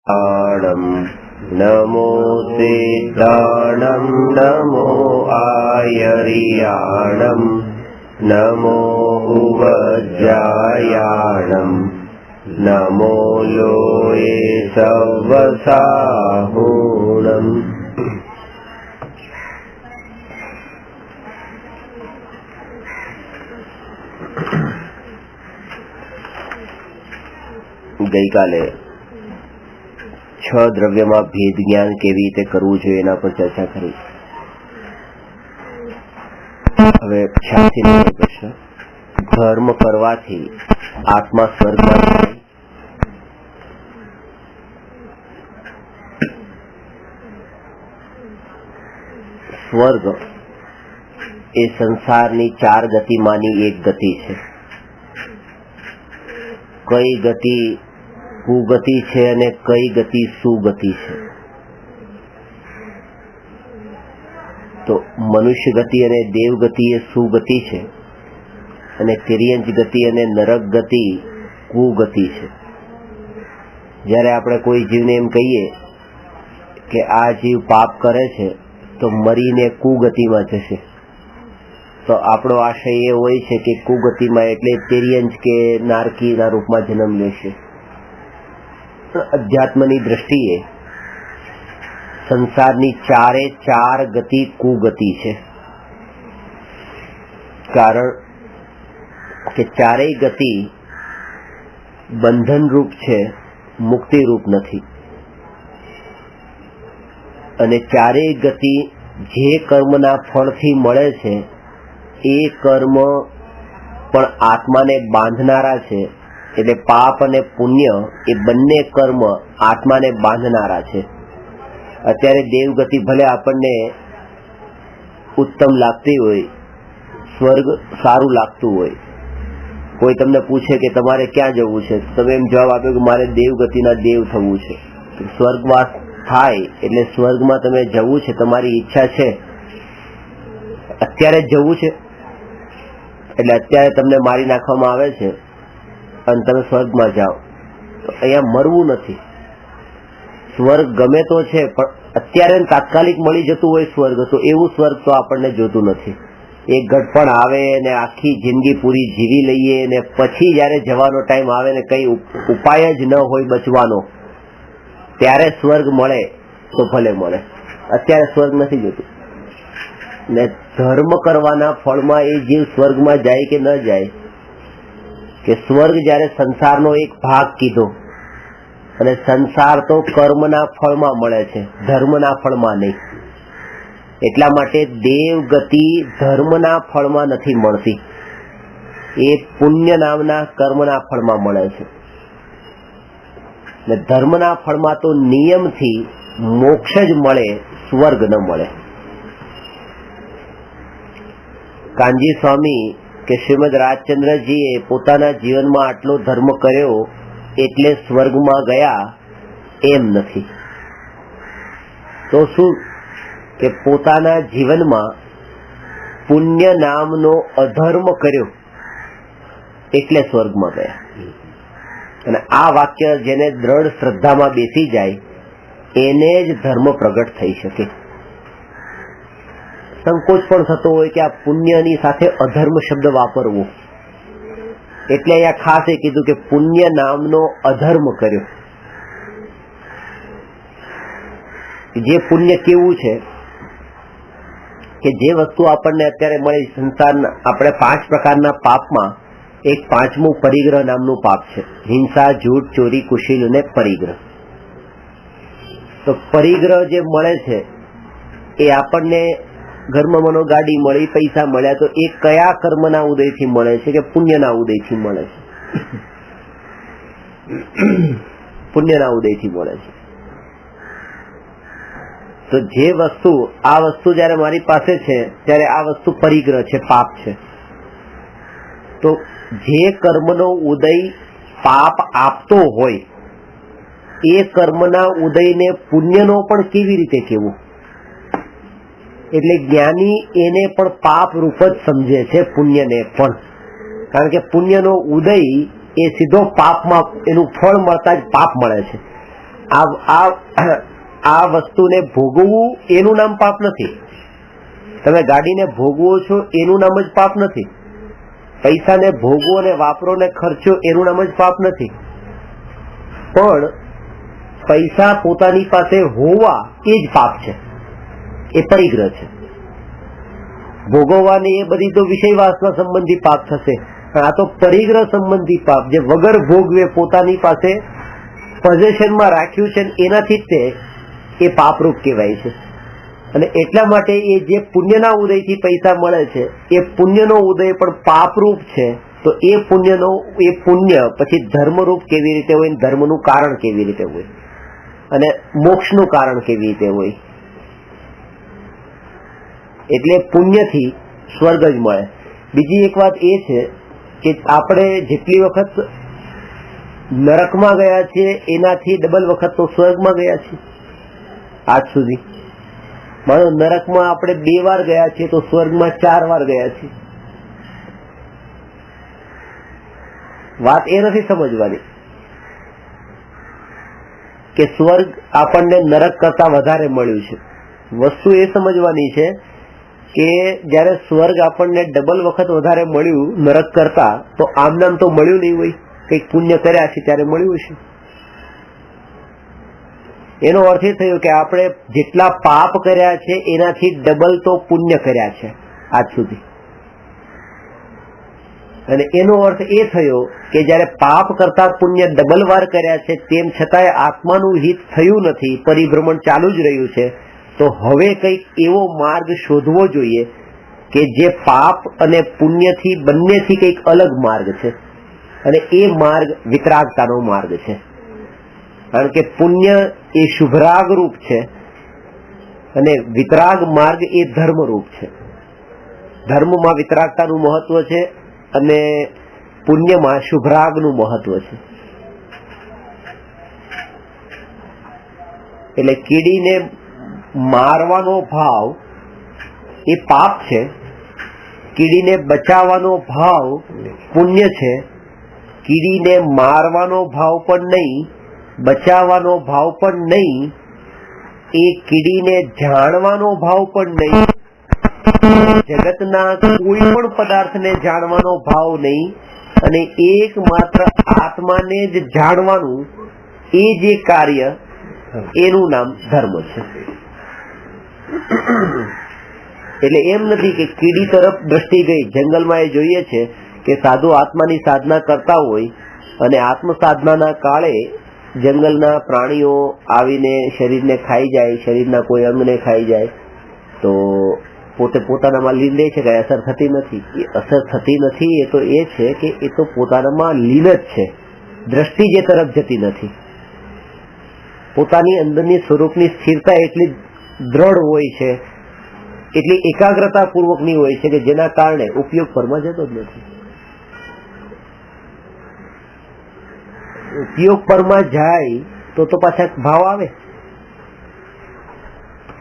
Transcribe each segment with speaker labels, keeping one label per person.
Speaker 1: नमो सिद्धाणं नमो आयर्याणं नमो उवज्रायाणं नमो लोये सवसाहुणम्। ગઈકાલે 6 દ્રવ્યમાં ભેદ જ્ઞાન કેવી રીતે કરવું જોઈએ એના પર ચર્ચા કરી. હવે 86 પ્રશ્ન, ધર્મ કરવાથી આત્મા સ્વર્ગમાં જાય? સ્વર્ગ એ સંસારની 4 ગતિમાંની એક ગતિ છે. કઈ ગતિ કુગતિ છે અને કઈ ગતિ સુગતિ છે? તો મનુષ્ય ગતિ અને દેવ ગતિ એ સુગતિ છે અને તિર્યંચ ગતિ અને નરક ગતિ કુગતિ છે. જ્યારે આપણે કોઈ જીવને એમ કહીએ કે આ જીવ પાપ કરે છે તો મરીને કુગતિમાં જશે, તો આપણો આશય એ હોય છે કે કુગતિમાં એટલે તિર્યંચ કે નારકીના રૂપમાં જન્મ લેશે. અધ્યાત્મની દ્રષ્ટિએ સંસારની 4 ગતિ કુગતિ છે. કારણ કે 4 ગતિ બંધન રૂપ છે, મુક્તિ રૂપ નથી. અને 4 ગતિ જે કર્મના ફળથી મળે છે એ કર્મ પણ આત્માને બાંધનારા છે. એટલે પાપ અને પુણ્ય એ બંને કર્મ આત્માને બાંધનારા છે. અત્યારે દેવગતિ ભલે આપણને ઉત્તમ લાગતી હોય, સ્વર્ગ સારું લાગતું હોય, કોઈ તમને પૂછે કે તમારે ક્યાં જવું છે, તમે એમ જવાબ આપ્યો કે મારે દેવગતિના દેવ થવું છે. સ્વર્ગવાસ થાય એટલે સ્વર્ગમાં તમે જવું છે, તમારી ઈચ્છા છે, અત્યારે જવું છે એટલે અત્યારે તમને મારી નાખવામાં આવે છે અને તમે સ્વર્ગમાં જાઓ. અહીંયા મરવું નથી. સ્વર્ગ ગમે તો છે પણ અત્યારે તાત્કાલિક મળી જતું હોય સ્વર્ગ, તો એવું સ્વર્ગ તો આપણને જોતું નથી. એક ઘટપણ આવે ને આખી જિંદગી પૂરી જીવી લઈએ ને પછી જયારે જવાનો ટાઈમ આવે ને કઈ ઉપાય જ ન હોય બચવાનો, ત્યારે સ્વર્ગ મળે તો ભલે મળે. અત્યારે સ્વર્ગ નથી જોતું. ને ધર્મ કરવાના ફળમાં એ જીવ સ્વર્ગમાં જાય કે ન જાય, કે સ્વર્ગ જયારે સંસારનો એક ભાગ કીધો અને સંસાર તો કર્મના ફળમાં મળે છે, ધર્મના ફળમાં નહીં. એટલા માટે દેવ ગતિ ધર્મના ફળમાં નથી મળતી, એ પુણ્ય નામના કર્મના ફળમાં મળે છે. ને ધર્મના ફળમાં તો નિયમથી મોક્ષ જ મળે, સ્વર્ગ ન મળે. કાનજી સ્વામી કે શ્રીમદ રાજચંદ્રજીએ પોતાના જીવનમાં આટલો ધર્મ કર્યો એટલે સ્વર્ગમાં ગયા એમ નથી. તો શું કે પોતાના જીવનમાં પુણ્ય નામનો અધર્મ કર્યો એટલે સ્વર્ગમાં ગયા. અને આ વાક્ય જેને દ્રઢ શ્રદ્ધામાં બેસી જાય એને જ ધર્મ પ્રગટ થઈ શકે. સંકોચ પણ થતો હોય કે આ પુણ્યની સાથે અધર્મ શબ્દ વાપરવો, એટલે અહીંયા ખાસ એ કીધું કે પુણ્ય નામનો અધર્મ કર્યો. જે પુણ્ય કેવું છે કે જે વસ્તુ આપણને અત્યારે મળી સંસારના, આપણે 5 પ્રકારના પાપમાં એક 5મું પરિગ્રહ નામનું પાપ છે. હિંસા, જૂઠ, ચોરી, કુશીલ અને પરિગ્રહ. તો પરિગ્રહ જે મળે છે એ આપણને ઘરમાં મનો ગાડી મળી, પૈસા મળ્યા, તો એ કયા કર્મના ઉદયથી મળે છે કે પુણ્યના ઉદયથી મળે છે? પુણ્યના ઉદયથી મળે છે. તો જે વસ્તુ, આ વસ્તુ જયારે મારી પાસે છે ત્યારે આ વસ્તુ પરિગ્રહ છે, પાપ છે. તો જે કર્મનો ઉદય પાપ આપતો હોય એ કર્મના ઉદયને પુણ્યનો પણ કેવી રીતે કહેવું? એટલે જ્ઞાની એને પણ પાપ રૂપ જ સમજે છે, પુણ્યને પણ. કારણ કે પુણ્યનો ઉદય એ સીધો પાપમાં, એનું ફળ મળતા જ પાપ મળે છે. આ વસ્તુને ભોગવવું એનું નામ પાપ નથી. તમે ગાડીને ભોગવો છો એનું નામ જ પાપ નથી. પૈસાને ભોગવો ને વાપરો ને ખર્ચો એનું નામ જ પાપ નથી. પણ પૈસા પોતાની પાસે હોવા એ જ પાપ છે, એ પરિગ્રહ છે. ભોગવવાની એ બધી તો વિષય વાસના સંબંધી પાપ થશે. આ તો પરિગ્રહ સંબંધી પાપ, જે વગર ભોગવે પોતાની પાસે પોઝેશનમાં રાખ્યું છે એનાથી જ એ પાપરૂપ કહેવાય છે. અને એટલા માટે એ જે પુણ્યના ઉદયથી પૈસા મળે છે એ પુણ્યનો ઉદય પણ પાપરૂપ છે. તો એ પુણ્ય પછી ધર્મરૂપ કેવી રીતે હોય, ધર્મનું કારણ કેવી રીતે હોય, અને મોક્ષનું કારણ કેવી રીતે હોય. એટલે પુણ્યથી સ્વર્ગ જ મળે. બીજી એક વાત એ છે કે આપણે જેટલી વખત નરકમાં ગયા છીએ એનાથી ડબલ વખત તો સ્વર્ગમાં ગયા છીએ આજ સુધી. માનો નરકમાં આપણે 2 વાર ગયા છીએ તો સ્વર્ગમાં 4 વાર ગયા છીએ. વાત એ નથી સમજવાની કે સ્વર્ગ આપણને નરક કરતા વધારે મળ્યું છે. વસ્તુ એ સમજવાની છે કે જયારે સ્વર્ગ આપણને ડબલ વખત વધારે મળ્યું નરક કરતા, તો આમ નામ તો મળ્યું નહીં હોય, કંઈક પુણ્ય કર્યા છે ત્યારે મળ્યું છે. એનો અર્થ એ થયો કે આપણે જેટલા પાપ કર્યા છે એનાથી ડબલ તો પુણ્ય કર્યા છે આજ સુધી. અને એનો અર્થ એ થયો કે જયારે પાપ કરતા પુણ્ય ડબલ વાર કર્યા છે તેમ છતાંય આત્માનું હિત થયું નથી, પરિભ્રમણ ચાલુ જ રહ્યું છે. તો હવે કંઈક એવો માર્ગ શોધવો જોઈએ કે જે પાપ અને પુણ્યથી બંનેથી કંઈક અલગ માર્ગ છે. અને એ માર્ગ વિતરાગતાનો માર્ગ છે. કારણ કે પુણ્ય એ શુભરાગ રૂપ છે અને વિતરાગ માર્ગ એ ધર્મ રૂપ છે. ધર્મમાં વિતરાગતાનું મહત્વ છે અને પુણ્યમાં શુભરાગનું મહત્વ છે. એટલે કીડીને મારવાનો ભાવ એ પાપ છે, કીડીને બચાવવાનો ભાવ પુણ્ય છે. કીડીને મારવાનો ભાવ પણ નહીં, બચાવવાનો ભાવ પણ નહીં, એ કીડીને જાણવાનો ભાવ પણ નહીં, જગતના કોઈ પણ પદાર્થને જાણવાનો ભાવ નહીં, અને એકમાત્ર આત્માને જ જાણવાનું એ જે કાર્ય એનું નામ ધર્મ છે. એટલે એમ નથી કે કીડી તરફ દ્રષ્ટિ ગઈ. જંગલમાં એ જોઈએ છે કે સાધુ આત્માની સાધના કરતા હોય અને આત્મ સાધનાના કાળે જંગલના પ્રાણીઓ આવીને શરીરને ખાઈ જાય, શરીરના કોઈ અંગને ખાઈ જાય, તો પોતે પોતાનામાં લીન રહે છે કે અસર થતી નથી. એ અસર થતી નથી એ તો એ છે કે એ તો પોતાનામાં લીન જ છે, દ્રષ્ટિ જે તરફ જતી નથી. પોતાની અંદરની સ્વરૂપની સ્થિરતા એટલી દ્રઢ હોય છે, એટલી એકાગ્રતા પૂર્વકની હોય છે કે જેના કારણે ઉપયોગ પરમાં જતો જ નથી. ઉપયોગ પરમાં જાય તો પાછા ભાવ આવે,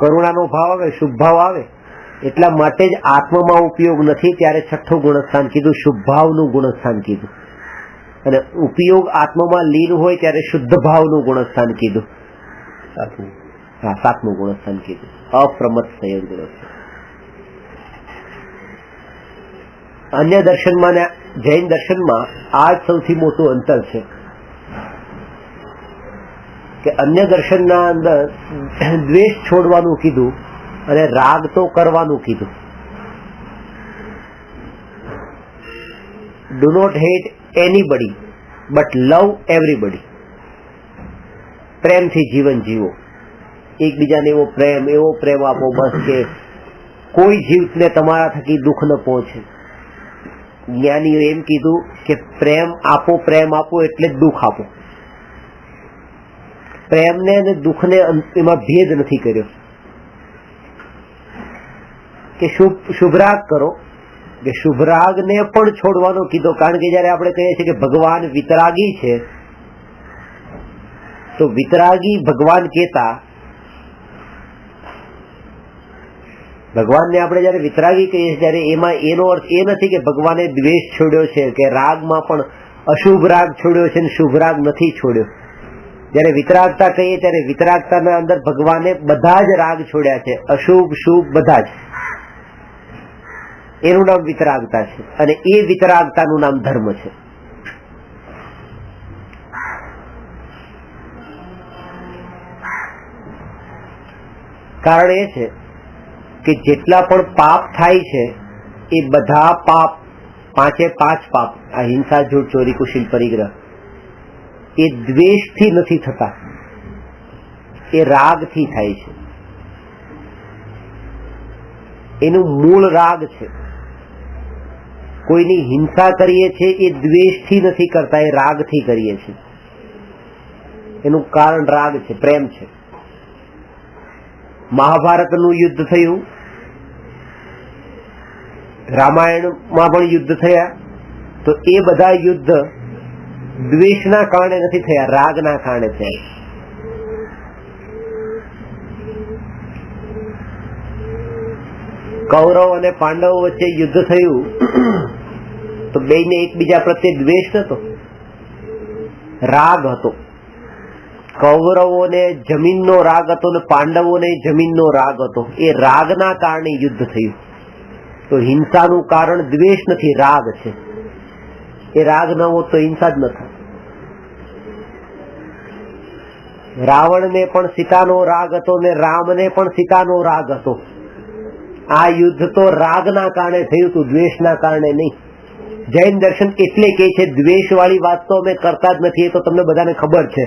Speaker 1: કરુણાનો ભાવ આવે, શુભ ભાવ આવે. એટલા માટે જ આત્મામાં ઉપયોગ નથી ત્યારે 6થું ગુણસ્થાન કીધું, શુભ ભાવનું ગુણસ્થાન કીધું. અને ઉપયોગ આત્મામાં લીન હોય ત્યારે શુદ્ધ ભાવનું ગુણસ્થાન કીધું. 7મું ગુણસ્થાન કીધું, અપ્રમત્ત સંયમ ગુણસ્થાન. અન્ય દર્શનમાં ને જૈન દર્શનમાં આ જ સૌથી મોટું અંતર છે કે અન્ય દર્શનના અંદર દ્વેષ છોડવાનું કીધું અને રાગ તો કરવાનું કીધું. Do not hate anybody but love everybody. પ્રેમથી જીવન જીવો, એકબીજાને એવો પ્રેમ આપો બસ કે કોઈ જીવને તમારા થકી દુઃખ ન પહોંચે. જ્ઞાનીઓ એમ કીધું કે પ્રેમ આપો એટલે દુઃખ આપો. પ્રેમને અને દુઃખને એમાં ભેદ નથી કર્યો કે શુભરાગ કરો, કે શુભરાગને પણ છોડવાનો કીધો. કારણ કે જયારે આપણે કહીએ છીએ કે ભગવાન વિતરાગી છે, તો વિતરાગી ભગવાન કહેતા, ભગવાનને આપણે જયારે વિતરાગી કહીએ ત્યારે એમાં એનો અર્થ એ નથી કે ભગવાને દ્વેષ છોડ્યો છે, કે રાગમાં પણ અશુભ રાગ છોડ્યો છે અને શુભ રાગ નથી છોડ્યો. જયારે વિતરાગતા કહીએ ત્યારે વિતરાગતાના અંદર ભગવાને બધા જ રાગ છોડ્યા છે, અશુભ શુભ બધા જ. એનું નામ વિતરાગતા છે અને એ વિતરાગતાનું નામ ધર્મ છે. કારણ એ છે કે જેટલા પણ પાપ થાય છે એ બધા પાપ, 5 પાપ, આ હિંસા, જૂઠ, ચોરી, કુશીલ, પરિગ્રહ, એ દ્વેષથી નથી થતા, એ રાગથી થાય છે. એનું મૂળ રાગ છે. કોઈની હિંસા કરીએ છીએ એ દ્વેષથી નથી કરતા, એ રાગથી કરીએ છીએ. એનું કારણ રાગ છે, પ્રેમ છે. મહાભારતનું યુદ્ધ થયું, રામાયણમાં પણ યુદ્ધ થયા, તો એ બધા યુદ્ધ દ્વેષના કારણે નથી થયા, રાગના કારણે થયા. કૌરવ અને પાંડવો વચ્ચે યુદ્ધ થયું તો બેયને એકબીજા પ્રત્યે દ્વેષ નતો, રાગ હતો. કૌરવોને જમીનનો રાગ હતો ને પાંડવોને જમીનનો રાગ હતો. એ રાગના કારણે યુદ્ધ થયું. તો હિંસાનું કારણ દ્વેષ નથી, રાગ છે. એ રાગ ન હોત તો હિંસા જ ન થાય. રાવણને પણ સીતાનો રાગ હતો ને રામને પણ સીતાનો રાગ હતો. આ યુદ્ધ તો રાગના કારણે થયું હતું, દ્વેષના કારણે નહીં. જૈન દર્શન એટલે કે છે દ્વેષ વાળી વાત તો અમે કરતા જ નથી, એ તો તમને બધાને ખબર છે.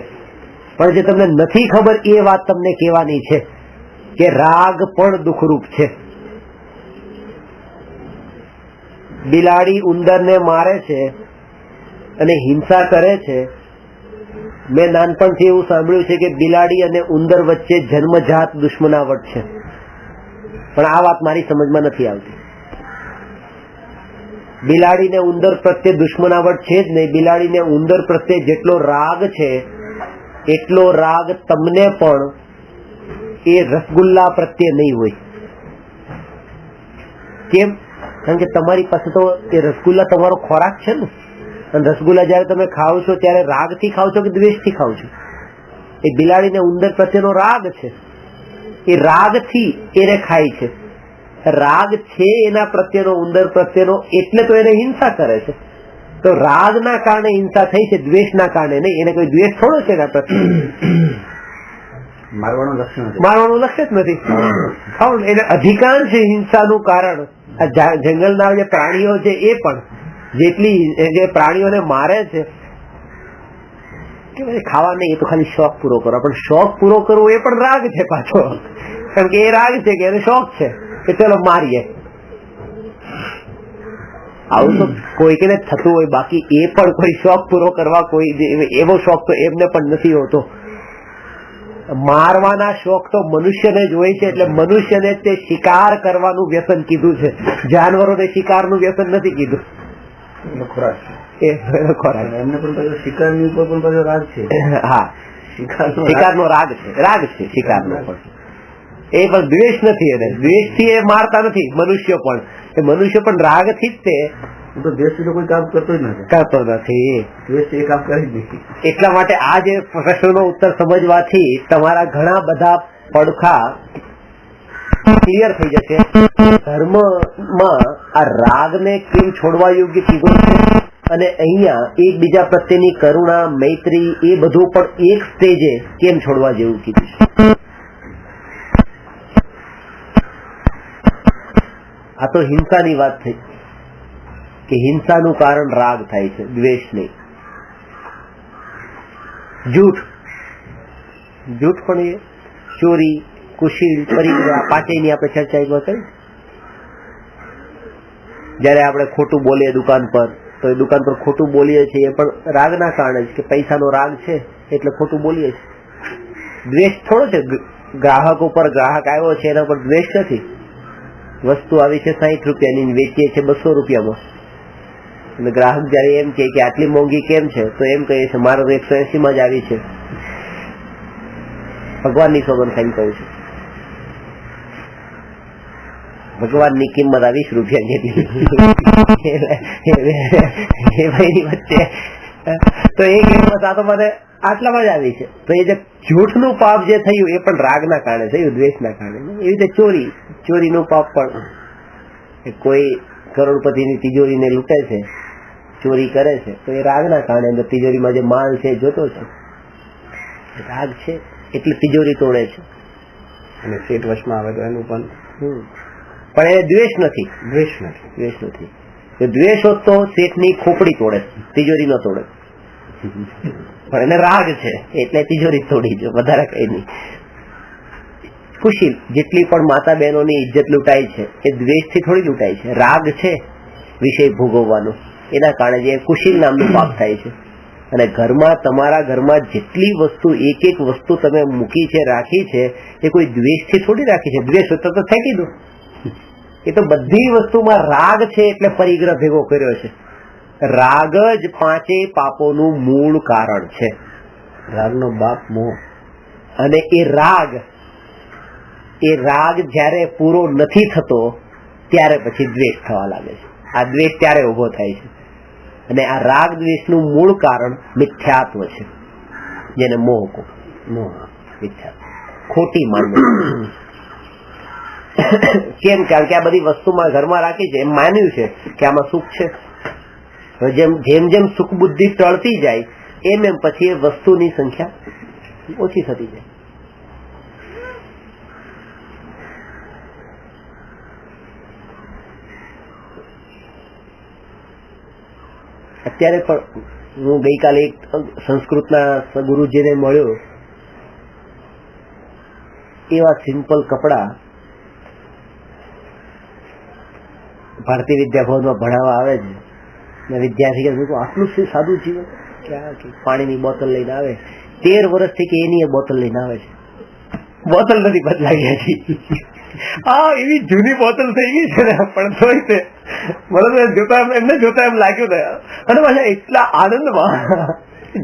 Speaker 1: પણ જે તમને નથી ખબર એ વાત તમને કહેવાની છે કે રાગ પણ દુઃખરૂપ છે. બિલાડી ઉંદરને મારે છે અને હિંસા કરે છે. મેં નાનપણથી એવું સાંભળ્યું છે કે બિલાડી અને ઉંદર વચ્ચે જન્મજાત દુશ્મનાવટ છે, પણ આ વાત મારી સમજમાં નથી આવતી. બિલાડીને ઉંદર પ્રત્યે દુશ્મનાવટ છે જ નહીં. બિલાડીને ઉંદર પ્રત્યે જેટલો રાગ છે એટલો રાગ તમને પણ એ રસગુલ્લા પ્રત્યે નહીં હોય. કેમ? કારણ કે તમારી પાસે તો એ રસગુલ્લા તમારો ખોરાક છે ને, અને રસગુલ્લા જયારે તમે ખાઓ છો ત્યારે રાગથી ખાઓ છો કે દ્વેષથી ખાઓ છો? એ બિલાડીને ઉંદર પ્રત્યેનો રાગ છે, એ રાગથી એને ખાય છે. રાગ છે એના પ્રત્યેનો, ઉંદર પ્રત્યેનો, એટલે તો એને હિંસા કરે છે. તો રાગના કારણે હિંસા થઈ છે, દ્વેષના કારણે નહીં. એને કોઈ દ્વેષ થોડો છે એના પ્રત્યે, મારવાનું લક્ષ્ય જ નથી. એને અધિકાંશ હિંસાનું કારણ આ જંગલના જે પ્રાણીઓ છે એ પણ જેટલી જે પ્રાણીઓને મારે છે કે ખાવા નહીં, એ તો ખાલી શોખ પૂરો કરો. પણ શોખ પૂરો કરવો એ પણ રાગ છે પાછો, કારણ કે એ રાગ છે કે એને શોખ છે કે ચલો મારીએ. આવું તો કોઈકને થતું હોય, બાકી એ પણ કોઈ શોખ પૂરો કરવા કોઈ એવો શોખ તો એમને પણ નથી હોતો. મારવાના શોખ તો મનુષ્યને જ હોય છે. એટલે મનુષ્યને તે શિકાર કરવાનું વ્યસન કીધું છે, જાનવરોને શિકારનું વ્યસન નથી કીધું. શિકારની ઉપર પણ રાગ છે. હા, શિકારનો રાગ છે, રાગ છે શિકારનો પણ. એ પણ દ્વેષ નથી. એને દ્વેષથી એ મારતા નથી. મનુષ્ય પણ રાગથી જ તે દ્વેષથી તો કોઈ કામ કરતો નથી. દ્વેષથી એ કામ કરી નથી. એટલા માટે આ જે પ્રશ્નનો ઉત્તર સમજવાથી તમારા ઘણા બધા પડખા ક્લિયર થઈ જશે. ધર્મમાં આ રાગને કેમ છોડવા યોગ્ય કીધું છે, અને અહીંયા એકબીજા પ્રત્યેની કરુણા, મૈત્રી, એ બધું પણ એક સ્ટેજે કેમ છોડવા જેવું કીધું છે. આ તો હિંસાની વાત થઈ કે હિંસાનું કારણ રાગ થાય છે, દ્વેષ નહીં. જૂઠ પણ એ ચોરી, કુશીલ, પરિગ્રહ, પાંચેયની આપણે ચર્ચા એમાં કરી. જયારે આપણે ખોટું બોલીએ દુકાન પર, તો એ દુકાન પર ખોટું બોલીએ છીએ એ પણ રાગના કારણે જ, કે પૈસાનો રાગ છે એટલે ખોટું બોલીએ છીએ. દ્વેષ થોડો છે. ગ્રાહક ઉપર ગ્રાહક આવ્યો છે એના પર દ્વેષ નથી. વસ્તુ આવી છે 60 રૂપિયાની, વેચીએ છે 200 રૂપિયામાં, અને ગ્રાહક જયારે એમ કે આટલી મોંઘી કેમ છે, તો એમ કહે છે મારે 180 માં જ આવી છે. ભગવાનની સોગંદ ખાઈને કહું છું, ભગવાનની કિંમત આ 20 રૂપિયા જેટલી. એ ભાઈની વચ્ચે તો એ કિંમત આ તો મને આટલામાં જ આવી છે. તો એ જે જૂઠનું પાપ જે થયું એ પણ રાગના કારણે થયું, દ્વેષના કારણે. એવી રીતે ચોરીનું પાપ પણ, કોઈ કરોડપતિની તિજોરીને લૂંટે છે, ચોરી કરે છે, તો એ રાગના કારણે અંદર તિજોરીમાં જે માલ છે એ જોતો છે, રાગ છે એટલે તિજોરી તોડે છે.
Speaker 2: અને શેઠ વશમાં આવે તો એનું પણ
Speaker 1: એ દ્વેષ નથી. દ્વેષ હોત તો શેઠની ખોપડી તોડે, તિજોરી ન તોડે. પણ એને રાગ છે એટલે તિજોરી તોડી, જો વધારે કઈ નહીં. ખુશી જેટલી પણ માતા બહેનોની ઇજ્જત લૂંટાય છે એ દ્વેષથી થોડી લૂંટાય છે, રાગ છે વિષય ભોગવવાનો, એના કારણે જે કુશીલ નામનું પાપ થાય છે. અને ઘરમાં, તમારા ઘરમાં જેટલી વસ્તુ, એક એક વસ્તુ તમે મૂકી છે, રાખી છે, એ કોઈ દ્વેષથી થોડી રાખી છે. દ્વેષ તો ફેંકી દો. એ તો બધી વસ્તુમાં રાગ છે એટલે પરિગ્રહ ભેગો કર્યો છે. રાગ જ પાંચેય પાપોનું મૂળ કારણ છે.
Speaker 2: રાગનો બાપ મોહ.
Speaker 1: અને એ રાગ જ્યારે પૂરો નથી થતો ત્યારે પછી દ્વેષ થવા લાગે છે. આ દ્વેષ ત્યારે ઉભો થાય છે. અને આ રાગ દ્વેષનું મૂળ કારણ મિથ્યાત્વ છે, જેને મોહ કહો. મિથ્યાત્વ, ખોટી માન્યતા. કેમ? કારણ કે આ બધી વસ્તુમાં ઘરમાં રાખી છે, એમ માન્યું છે કે આમાં સુખ છે. જેમ જેમ સુખ બુદ્ધિ ટળતી જાય એમ પછી એ વસ્તુની સંખ્યા ઓછી થતી જાય. અત્યારે પણ હું ગઈકાલે એક સંસ્કૃતના ગુરુજીને મળ્યો. એવા સિમ્પલ કપડા ભારતીય વિદ્યાભવનમાં ભણાવવા આવે છે. વિદ્યાર્થી આટલું સાદું જીવન, ક્યાં પાણીની બોટલ લઈને આવે, 13 વર્ષથી કે એની બોટલ લઈને આવે છે. બોટલ નથી બદલાઈ હજી. એવી જૂની બોટલ થઈ ગઈ છે ને, પણ તોય તે એમને જોતા એમ લાગ્યું ને. અને પાછા એટલા આનંદમાં,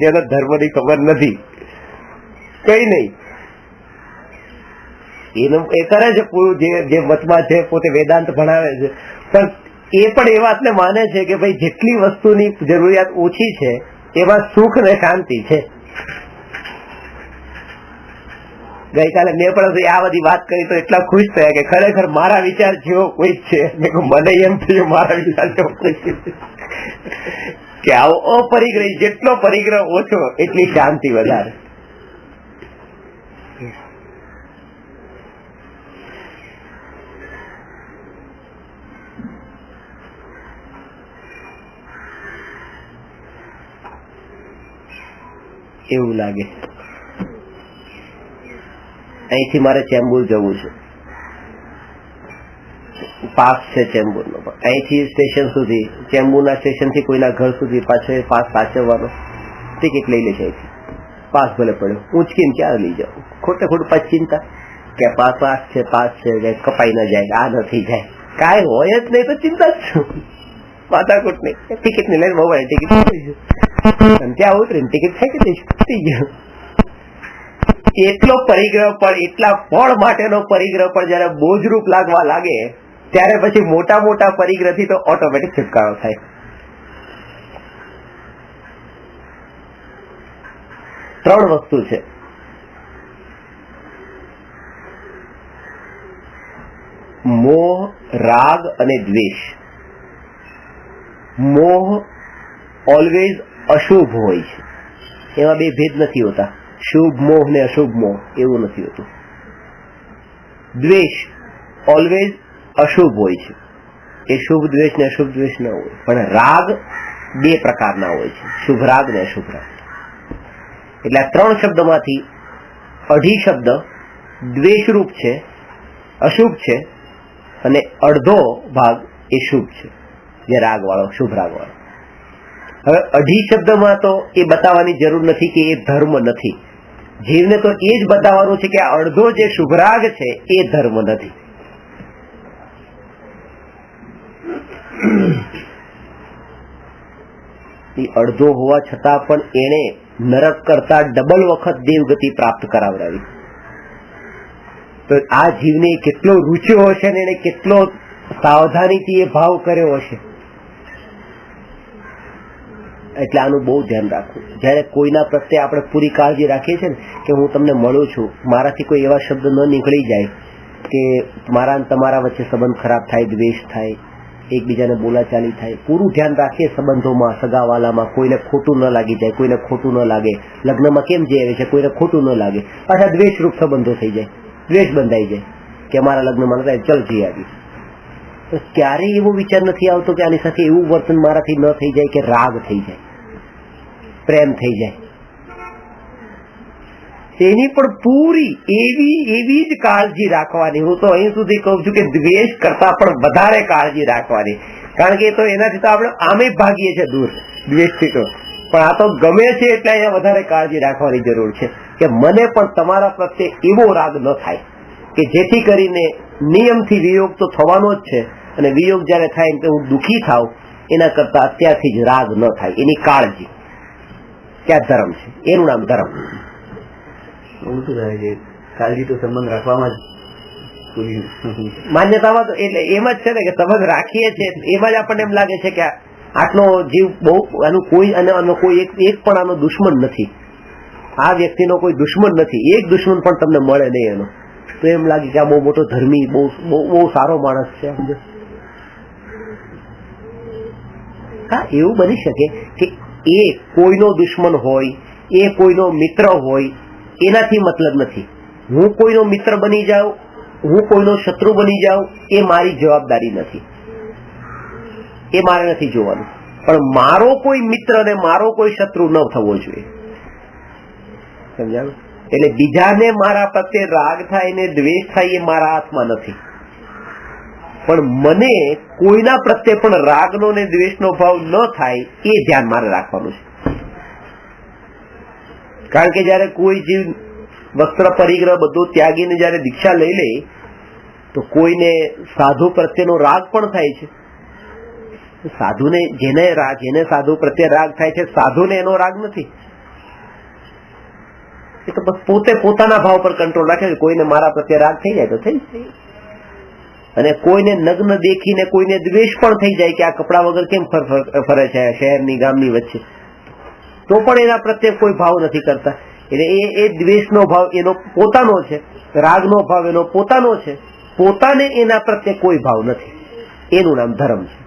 Speaker 1: જેનો ધર્મની ખબર નથી, કઈ નહીં, એનું એ કરે છે પૂરું, જે મતમાં છે, પોતે વેદાંત ભણાવે છે, પણ એ પણ એ વાતને માને છે કે ભાઈ જેટલી વસ્તુની જરૂરિયાત ઓછી છે એમાં સુખ ને શાંતિ છે. ગઈકાલે મેં પણ આ બધી વાત કરી તો એટલા ખુશ થયા કે ખરેખર મારા વિચાર જેવો કોઈ છે. મને એમ થયું મારા વિચાર જેવો કોઈ છે કે આવો અપરિગ્રહ, જેટલો પરિગ્રહ ઓછો એટલી શાંતિ વધારે. એવું લાગે. અહીંથી મારે ચેમ્બુર જવું છે, પાસ છે ચેમ્બુરનો. અહીંથી સ્ટેશન સુધી, ચેમ્બુરના સ્ટેશનથી કોઈના ઘર સુધી પાછો પાસ સાચવવાનો. ટિકિટ લઈ લેશે અહીંથી, પાસ ભલે પડ્યો, ઊંચકીને ક્યારે લઈ જાવ, ખોટે ખોટું પાછી ચિંતા કે પાસ છે, કપાઈ ના જાય, આ નથી જાય, કાંઈ હોય જ નહીં તો ચિંતા જ છું. માથાકૂટ નહીં, ટિકિટ ની લઈને મોબાઈલ ટિકિટ ત્યાં ઉતરીને ટિકિટ ફેંકી દઈશ, થઈ ગયો. એટલો પરિગ્રહ પણ, એટલા ફળ માટેનો પરિગ્રહ પણ જયારે બોજરૂપ લાગવા લાગે ત્યારે પછી મોટા મોટા પરિગ્રહ થી તો ઓટોમેટિક છુટકારો થાય. ત્રણ વસ્તુ છે. મોહ, રાગ અને દ્વેષ. મોહ ઓલવેઝ અશુભ હોય છે, એમાં બે ભેદ નથી હોતા. શુભ મોહ ને અશુભ મોહ એવું નથી હોતું. દ્વેષ ઓલવેઝ અશુભ હોય છે, એ શુભ દ્વેષ ને અશુભ દ્વેષ ના હોય. પણ રાગ બે પ્રકારના હોય છે, શુભ રાગ ને અશુભ રાગ. એટલે આ ત્રણ શબ્દમાંથી અઢી શબ્દ દ્વેષરૂપ છે, અશુભ છે, અને અડધો ભાગ એ શુભ છે, જે રાગ વાળો, શુભ રાગ વાળો. હવે અઢી શબ્દમાં તો એ બતાવવાની જરૂર નથી કે એ ધર્મ નથી. જીવને તો એ જ બતાવવાનું છે કે આ અડધો જે શુભ રાગ છે એ ધર્મ નથી. એ અડધો હોવા છતાં પણ એને નરક કરતા ડબલ વખત દેવગતિ પ્રાપ્ત કરાવડાવી. તો આ જીવને કેટલો રૂચ્યો હશે ને એને કેટલો સાવધાનીથી એ ભાવ કર્યો હશે. એટલે આનું બહુ ધ્યાન રાખવું. જયારે કોઈના પ્રત્યે આપણે પૂરી કાળજી રાખીએ છીએ ને કે હું તમને મળું છું, મારાથી કોઈ એવા શબ્દ ન નીકળી જાય કે મારા અને તમારા વચ્ચે સંબંધ ખરાબ થાય, દ્વેષ થાય, એકબીજાને બોલાચાલી થાય. પૂરું ધ્યાન રાખીએ સંબંધોમાં, સગાવાલામાં, કોઈને ખોટું ન લાગી જાય, કોઈને ખોટું ન લાગે. લગ્નમાં કેમ જે આવે છે કોઈને ખોટું ન લાગે, પાછા દ્વેષરૂપ સંબંધો થઈ જાય, દ્વેષ બંધાઈ જાય કે અમારા લગ્નમાં ચલ જઈ આવી. ક્યારેય એવો વિચાર નથી આવતો કે આની સાથે એવું વર્તન મારાથી ન થઈ જાય કે રાગ થઈ જાય, પ્રેમ થઈ જાય. એની પણ પૂરી એવી જ કાળજી રાખવાની. હું તો અહીં સુધી કહું છું કે દ્વેષ કરતા પણ વધારે કાળજી રાખવાની, કારણ કે તો એનાથી તો આપણે આમે ભાગીએ છીએ દૂર દ્વેષથી તો, પણ આ તો ગમે છે એટલે અહીંયા વધારે કાળજી રાખવાની જરૂર છે કે મને પણ તમારા પ્રત્યે એવો રાગ ન થાય કે જેથી કરીને નિયમથી વિયોગ તો થવાનો જ છે, અને વિયોગ જયારે થાય તો હું દુઃખી થાવ, એના કરતા અત્યારથી જ રાગ ન થાય. એની કાળજી ક્યાં ધર્મ છે, એનું નામ ધર્મ.
Speaker 2: ઉલટું થાય છે, કાળજી તો સંબંધ રાખવામાં જ
Speaker 1: માન્યતામાં તો એટલે એમ જ છે ને કે સંબંધ રાખીએ છીએ એમાં જ આપણને એમ લાગે છે કે આટલો જીવ બહુ આનું કોઈ અને કોઈ એક પણ આનો દુશ્મન નથી, આ વ્યક્તિનો કોઈ દુશ્મન નથી, એક દુશ્મન પણ તમને મળે નહીં એનો, તો એમ લાગે કે આ બહુ મોટો ધર્મી, બહુ સારો માણસ છે. હા, એવું બની શકે કે એ કોઈનો દુશ્મન હોય, એ કોઈનો મિત્ર હોય, એનાથી મતલબ નથી. હું કોઈનો મિત્ર બની જાઉં, હું કોઈનો શત્રુ બની જાઉં, એ મારી જવાબદારી નથી, એ મારે નથી જોવાનું. પણ મારો કોઈ મિત્ર અને મારો કોઈ શત્રુ ન થવો જોઈએ. સમજાયું? એટલે બીજાને મારા પ્રત્યે રાગ થાય ને દ્વેષ થાય એ મારા હાથમાં નથી, પણ મને કોઈના પ્રત્યે પણ રાગનો ને દ્વેષનો ભાવ ન થાય એ ધ્યાન મારે રાખવાનું છે. કારણ કે જયારે કોઈ જીવ વસ્ત્ર પરિગ્રહ બધું ત્યાગીને જયારે દીક્ષા લઈ લે તો કોઈને સાધુ પ્રત્યેનો રાગ પણ થાય છે. સાધુને જેને સાધુ પ્રત્યે રાગ થાય છે, સાધુને એનો રાગ નથી. એ તો બસ પોતે પોતાના ભાવ પર કંટ્રોલ રાખે. કોઈને મારા પ્રત્યે રાગ થઈ જાય તો થઈ જાય, અને કોઈને નગ્ન દેખીને કોઈને દ્વેષ પણ થઈ જાય કે આ કપડા વગર કેમ ફરે છે શહેરની ગામની વચ્ચે, તો પણ એના પ્રત્યે કોઈ ભાવ નથી કરતા. એટલે એ દ્વેષનો ભાવ એનો પોતાનો છે, રાગનો ભાવ એનો પોતાનો છે, પોતાને એના પ્રત્યે કોઈ ભાવ નથી. એનું નામ ધર્મ છે.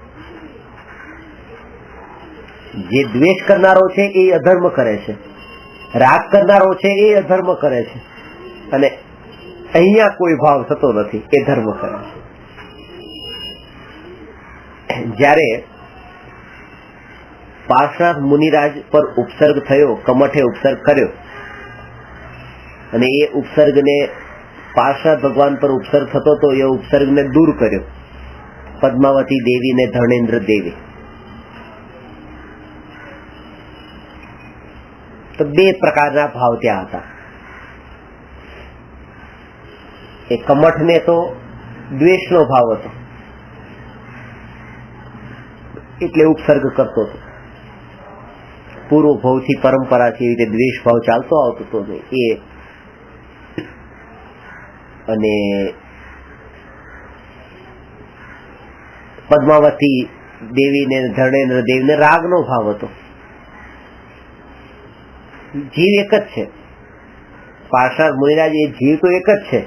Speaker 1: જે દ્વેષ કરનારો છે એ અધર્મ કરે છે, રાગ કરનારો છે એ અધર્મ કરે છે, અને અહીંયા કોઈ ભાવ થતો નથી, એ ધર્મ કરે છે. જ્યારે પાર્શ્વનાથ મુનિરાજ પર ઉપસર્ગ થયો, કમઠે ઉપસર્ગ કર્યો, અને એ ઉપસર્ગને પાર્શ્વનાથ ભગવાન પર ઉપસર્ગ થતો તો એ ઉપસર્ગને દૂર કર્યો પદ્માવતી દેવી ને ધર્ણેન્દ્ર દેવી. તો બે પ્રકારના ભાવ ત્યાં હતા. એ કમઠને તો દ્વેષનો ભાવ હતો એટલે ઉપસર્ગ કરતો હતો. પૂર્વ ભાવથી પરંપરાથી એવી રીતે દ્વેષ ભાવ ચાલતો આવતો હતો એ, અને પદ્માવતી દેવી ને ધર્ણેન્દ્ર દેવી ને રાગનો ભાવ હતો. જીવ એક જ છે, પાર્શ્વનાથ મુનિરાજ એ જીવ તો એક જ છે,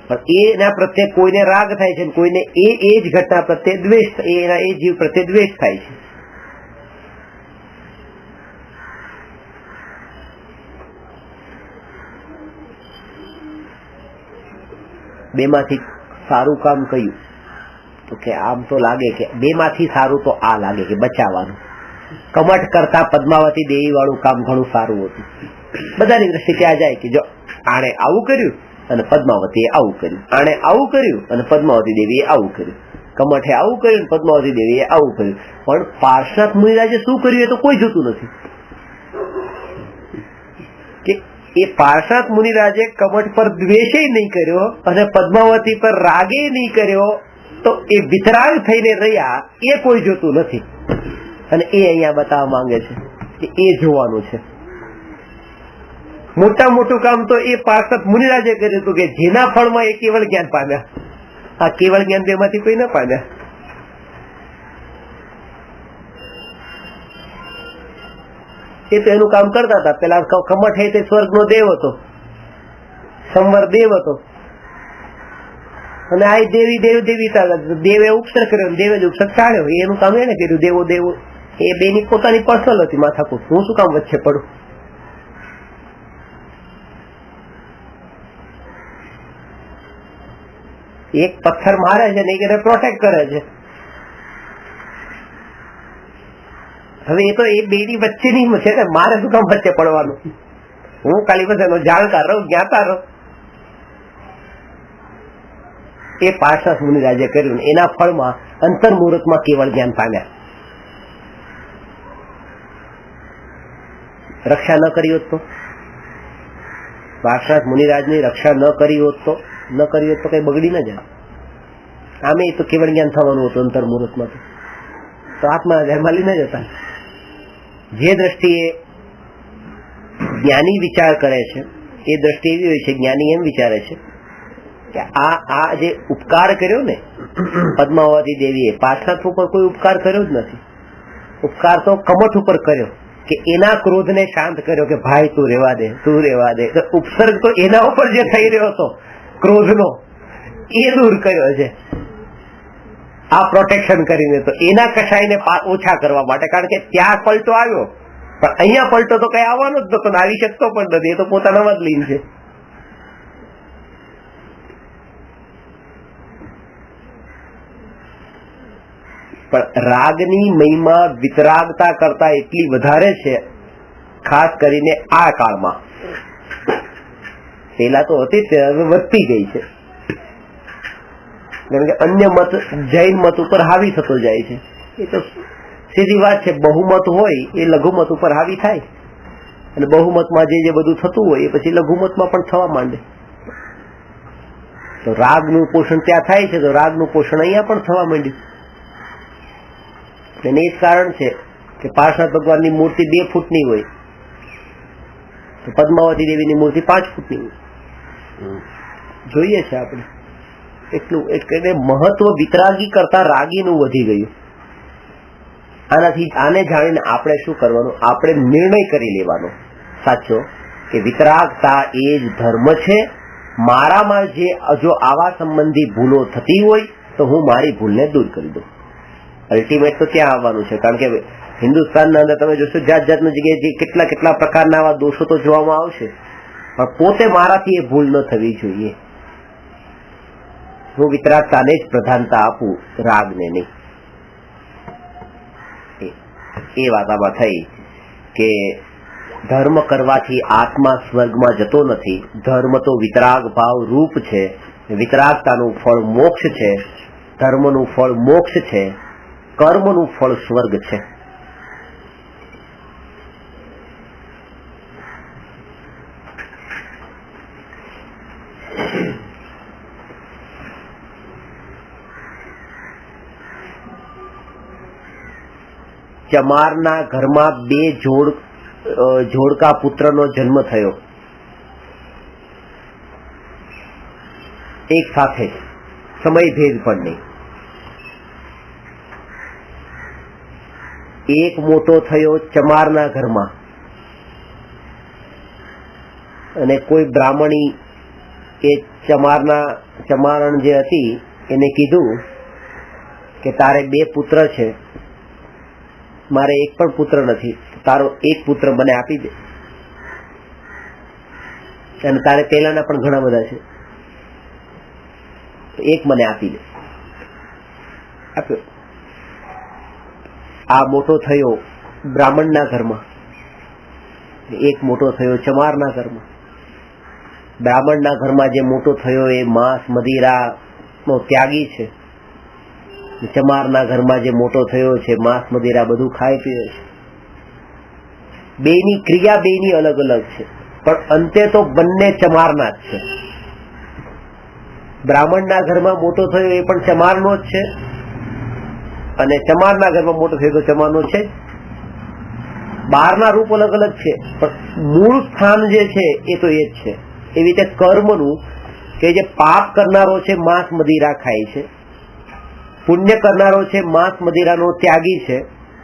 Speaker 1: પણ એના પ્રત્યે કોઈને રાગ થાય છે, કોઈને એ જ ઘટના પ્રત્યે દ્વેષ, એના એ જીવ પ્રત્યે દ્વેષ થાય છે. બેમાંથી સારું કામ કયું? તો કે આમ તો લાગે કે બેમાંથી સારું તો આ લાગે કે બચાવવાનું. કમઠ કરતા પદ્માવતી દેવી વાળું કામ ઘણું સારું હતું. બધાની દ્રષ્ટિ ત્યાં જાય કે જો આણે આવું કર્યું અને પદ્માવતીએ આવું કર્યું, આણે આવું કર્યું અને પદ્માવતી દેવીએ આવું કર્યું, કમઠે આવું કર્યું પદ્માવતી દેવીએ આવું કર્યું. પણ પાર્શ્વનાથ મુનિરાજે શું કર્યું એ તો કોઈ જોતું નથી. કે એ પાર્શ્વનાથ મુનિરાજે કમઠ પર દ્વેષે નહીં કર્યો અને પદ્માવતી પર રાગે નહીં કર્યો, તો એ વિતરાગ થઈને રહ્યા એ કોઈ જોતું નથી. અને એ અહીંયા બતાવવા માંગે છે કે એ જોવાનું છે. મોટા મોટું કામ તો એ પાર્ષદ મુનિરાજે કર્યું હતું કે જેના ફળમાં એ કેવળ જ્ઞાન પામ્યા. આ કેવળ જ્ઞાન બેમાંથી કોઈ ન પામ્યા. એ તો એનું કામ કરતા હતા. પેલા કમઠ હે તે સ્વર્ગનો દેવ હતો, સંવર દેવ હતો, અને આ દેવી દેવીતા દેવે ઉપસર્ગ કર્યો, દેવે જ ઉપસર્ગ ટાળ્યો. એનું કામ એને કર્યું. દેવો દેવો એ બેની પોતાની પર્સનલ હતી માથાકૂટ. હું શું કામ વચ્ચે પડું? એક પથ્થર મારે છે ને એક પ્રોટેક્ટ કરે છે. હવે એ તો એ બેની વચ્ચેની છે ને, મારે શું કામ વચ્ચે પડવાનું? હું ખાલી બસ એનો જાણકાર રહું, જ્ઞાતા રહું. એ પાર્ષદ મુનિરાજે કર્યું. એના ફળમાં અંતર મુહૂર્તમાં કેવળ જ્ઞાન પામ્યા. રક્ષા ન કરી હોત તો, પાર્ષદ મુનિરાજની રક્ષા ન કરી હોત તો કઈ બગડી ન જાય. આમે તો કેવળ જ્ઞાન થવાનું હતું અંતર મુહૂર્તમાં. તો આત્મા ધ્યાનમાં લઈને જતા. જે દ્રષ્ટિએ જ્ઞાની વિચાર કરે છે એ દ્રષ્ટિ એવી હોય છે, જ્ઞાની એમ વિચારે છે કે આ જે ઉપકાર કર્યો ને પદ્માવતી દેવીએ, પાર્ષદ ઉપર કોઈ ઉપકાર કર્યો જ નથી. ઉપકાર તો કમઠ ઉપર કર્યો કે એના ક્રોધને શાંત કર્યો કે ભાઈ તું રેવા દે, તું રેવા દે. ઉપસર્ગ તો એના ઉપર જે થઈ રહ્યો હતો ક્રોધનો એ દૂર કર્યો છે આ પ્રોટેક્શન કરીને. તો એના કષાયને ઓછા કરવા માટે, કારણ કે ત્યાં પલટો આવ્યો, પણ અહીંયા પલટો તો કઈ આવવાનો જ નતો, આવી શકતો પણ નથી. એ તો પોતાનામાં જ લીન છે. પણ રાગની મહિમા વિતરાગતા કરતા એટલી વધારે છે, ખાસ કરીને આ કાળમાં. પેલા તો હતી તે હવે વધતી ગઈ છે, કારણ કે અન્ય મત જૈન મત ઉપર હાવી થતો જાય છે. એ તો સીધી વાત છે. બહુમત હોય એ લઘુમત ઉપર હાવી થાય, અને બહુમતમાં જે બધું થતું હોય એ પછી લઘુમતમાં પણ થવા માંડે. તો રાગનું પોષણ ત્યાં થાય છે, તો રાગનું પોષણ અહીંયા પણ થવા માંડ્યું. અને એ જ કારણ છે કે પાર્ષદ ભગવાનની મૂર્તિ 2 ફૂટની હોય, તો પદ્માવતી દેવીની મૂર્તિ 5 ફૂટની હોય. જોઈએ છે આપણે એટલું. એટલે મહત્વ વિતરાગી કરતા રાગીનું વધી ગયું. આને જાણીને આપણે શું કરવાનું? આપણે નિર્ણય કરી લેવાનો સાચો કે વિતરાગતા એ જ ધર્મ છે. મારામાં જો આવા સંબંધી ભૂલો થતી હોય તો હું મારી ભૂલને દૂર કરી દઉં. અલ્ટિમેટ તો ત્યાં આવવાનું છે, કારણ કે હિન્દુસ્તાનના અંદર તમે જોશો જાત જાતની જગ્યાએ કેટલા પ્રકારના આવા દોષો તો જોવામાં આવશે, પણ પોતે મારાથી એ ભૂલ ન થવી જોઈએ. હું વિતરાગતાને જ પ્રધાનતા આપું, રાગને નહીં. એ વાત આમાં થઈ કે ધર્મ કરવાથી આત્મા સ્વર્ગમાં જતો નથી. ધર્મ તો વિતરાગ ભાવ રૂપ છે. વિતરાગતાનું ફળ મોક્ષ છે, ધર્મનું ફળ મોક્ષ છે, કર્મનું ફળ સ્વર્ગ છે. ચમારના ઘરમાં 2 જોડકા પુત્રનો જન્મ થયો એક સાથે, સમય ભેદ પણ નહીં. એક મોટો થયો ચમારના ઘરમાં, અને કોઈ બ્રાહ્મણી એ ચમારણ જે હતી એને કીધું કે તારે 2 પુત્ર છે, મારે એક પણ પુત્ર નથી, તારો એક પુત્ર મને આપી દે, અને તારે પેલાના પણ ઘણા બધા છે, એક મને આપી દે. આપ્યો. આ મોટો થયો બ્રાહ્મણના ઘરમાં, એક મોટો થયો ચમારના ઘરમાં. બ્રાહ્મણના ઘરમાં જે મોટો થયો એ માંસ મદિરાનો ત્યાગી છે. ચમારના ઘરમાં જે મોટો થયો છે માંસ મદિરા બધું ખાઈ પીવે છે. બેની ક્રિયા બેની અલગ અલગ છે, પણ અંતે તો બંને ચમારના જ છે. બ્રાહ્મણના ઘરમાં મોટો થયો એ પણ ચમારનો જ છે, અને ચમારના ઘરમાં મોટો થયો તો ચમારનો છે. બહારના રૂપ અલગ અલગ છે, પણ મૂળ સ્થાન જે છે એ તો એ જ છે. એવી રીતે કર્મનું કે જે પાપ કરનારો છે માંસ મદિરા ખાય છે, પુણ્ય કરનારો છે માંસ મદિરાનો ત્યાગી છે,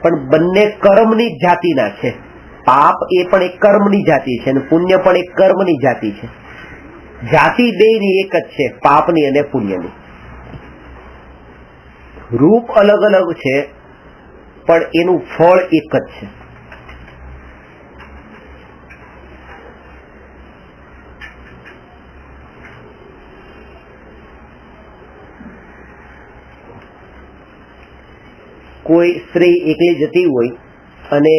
Speaker 1: પણ બંને કર્મની જાતિના છે. પાપ એ પણ એક કર્મની જાતિ છે અને પુણ્ય પણ એક કર્મની જાતિ છે. જાતિ બેયની એક જ છે, પાપની અને પુણ્યની. રૂપ અલગ અલગ છે પણ એનું ફળ એક જ છે. કોઈ સ્ત્રી એકલી જતી હોય અને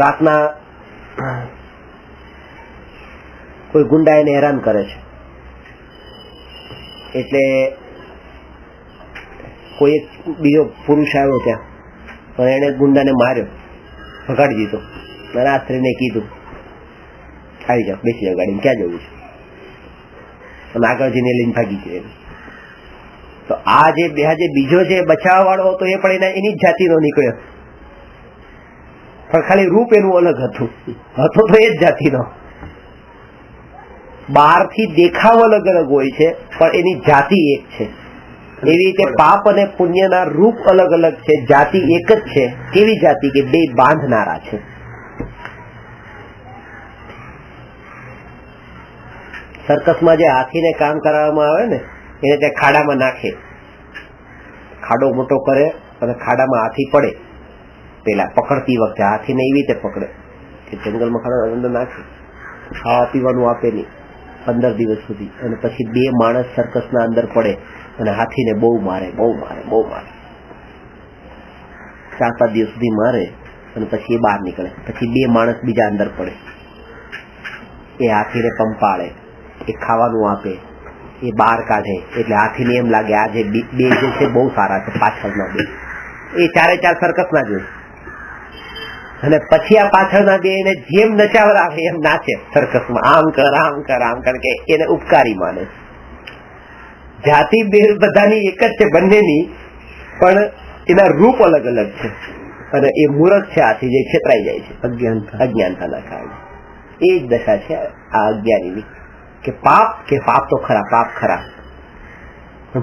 Speaker 1: રાતના કોઈ ગુંડા એને હેરાન કરે છે, એટલે કોઈ એક બીજો પુરુષ આવ્યો ત્યાં અને એને ગુંડાને માર્યો, ભગાડી દીધો અને આ સ્ત્રીને કીધું આવી જાઓ, બેસી જાઓ ગાડીમાં, ક્યાં જવું છે, અને આગળ જઈને લઈને ભાગી ગયો. તો આ જે બીજો છે બચાવવા વાળો હતો એ પણ એની જ જાતિનો નીકળ્યો, પણ ખાલી રૂપ એનું અલગ હતું, હતો તો એ જ જાતિનો. બહારથી દેખાવ અલગ અલગ હોય છે પણ એની જાતિ એક છે. એવી રીતે પાપ અને પુણ્યના રૂપ અલગ અલગ છે, જાતિ એક જ છે. કેવી જાતિ? કે બે બાંધનારા છે. સર્કસમાં જે હાથીને કામ કરાવવામાં આવે ને, એને ત્યાં ખાડામાં નાખે, ખાડો મોટો કરે અને ખાડામાં હાથી પડે. પેલા પકડતી વખતે હાથીને એવી રીતે પકડે કે જંગલમાં ખાડો અંદર નાખે, ખાવા પીવાનું આપે નહીં 15 દિવસ સુધી, અને પછી 2 માણસ સર્કસના અંદર પડે અને હાથીને બહુ મારે 4-5 દિવસ સુધી મારે અને પછી એ બહાર નીકળે. પછી 2 માણસ બીજા અંદર પડે, એ હાથીને પંપાળે, એ ખાવાનું આપે, એ બહાર કાઢે. એટલે હાથીને એમ લાગે આ જે 2 જે છે બહુ સારા છે, પાછળના 2 એ 4 સર્કસના જોઈ. અને પછી આ પાછળના 2 એને જેમ નચાવરાવે એમ નાચે સર્કસમાં, આમ કર કે એને ઉપકારી માને. જાતિ બધાની એક જ છે, બંનેની, પણ એના રૂપ અલગ અલગ છે. અને એ મૂરખ છે હાથી, જે છેતરાઈ જાય છે અજ્ઞાનતાના કારણે. એ જ દશા છે આ અજ્ઞાનીની, કે પાપ તો ખરા, પાપ ખરા.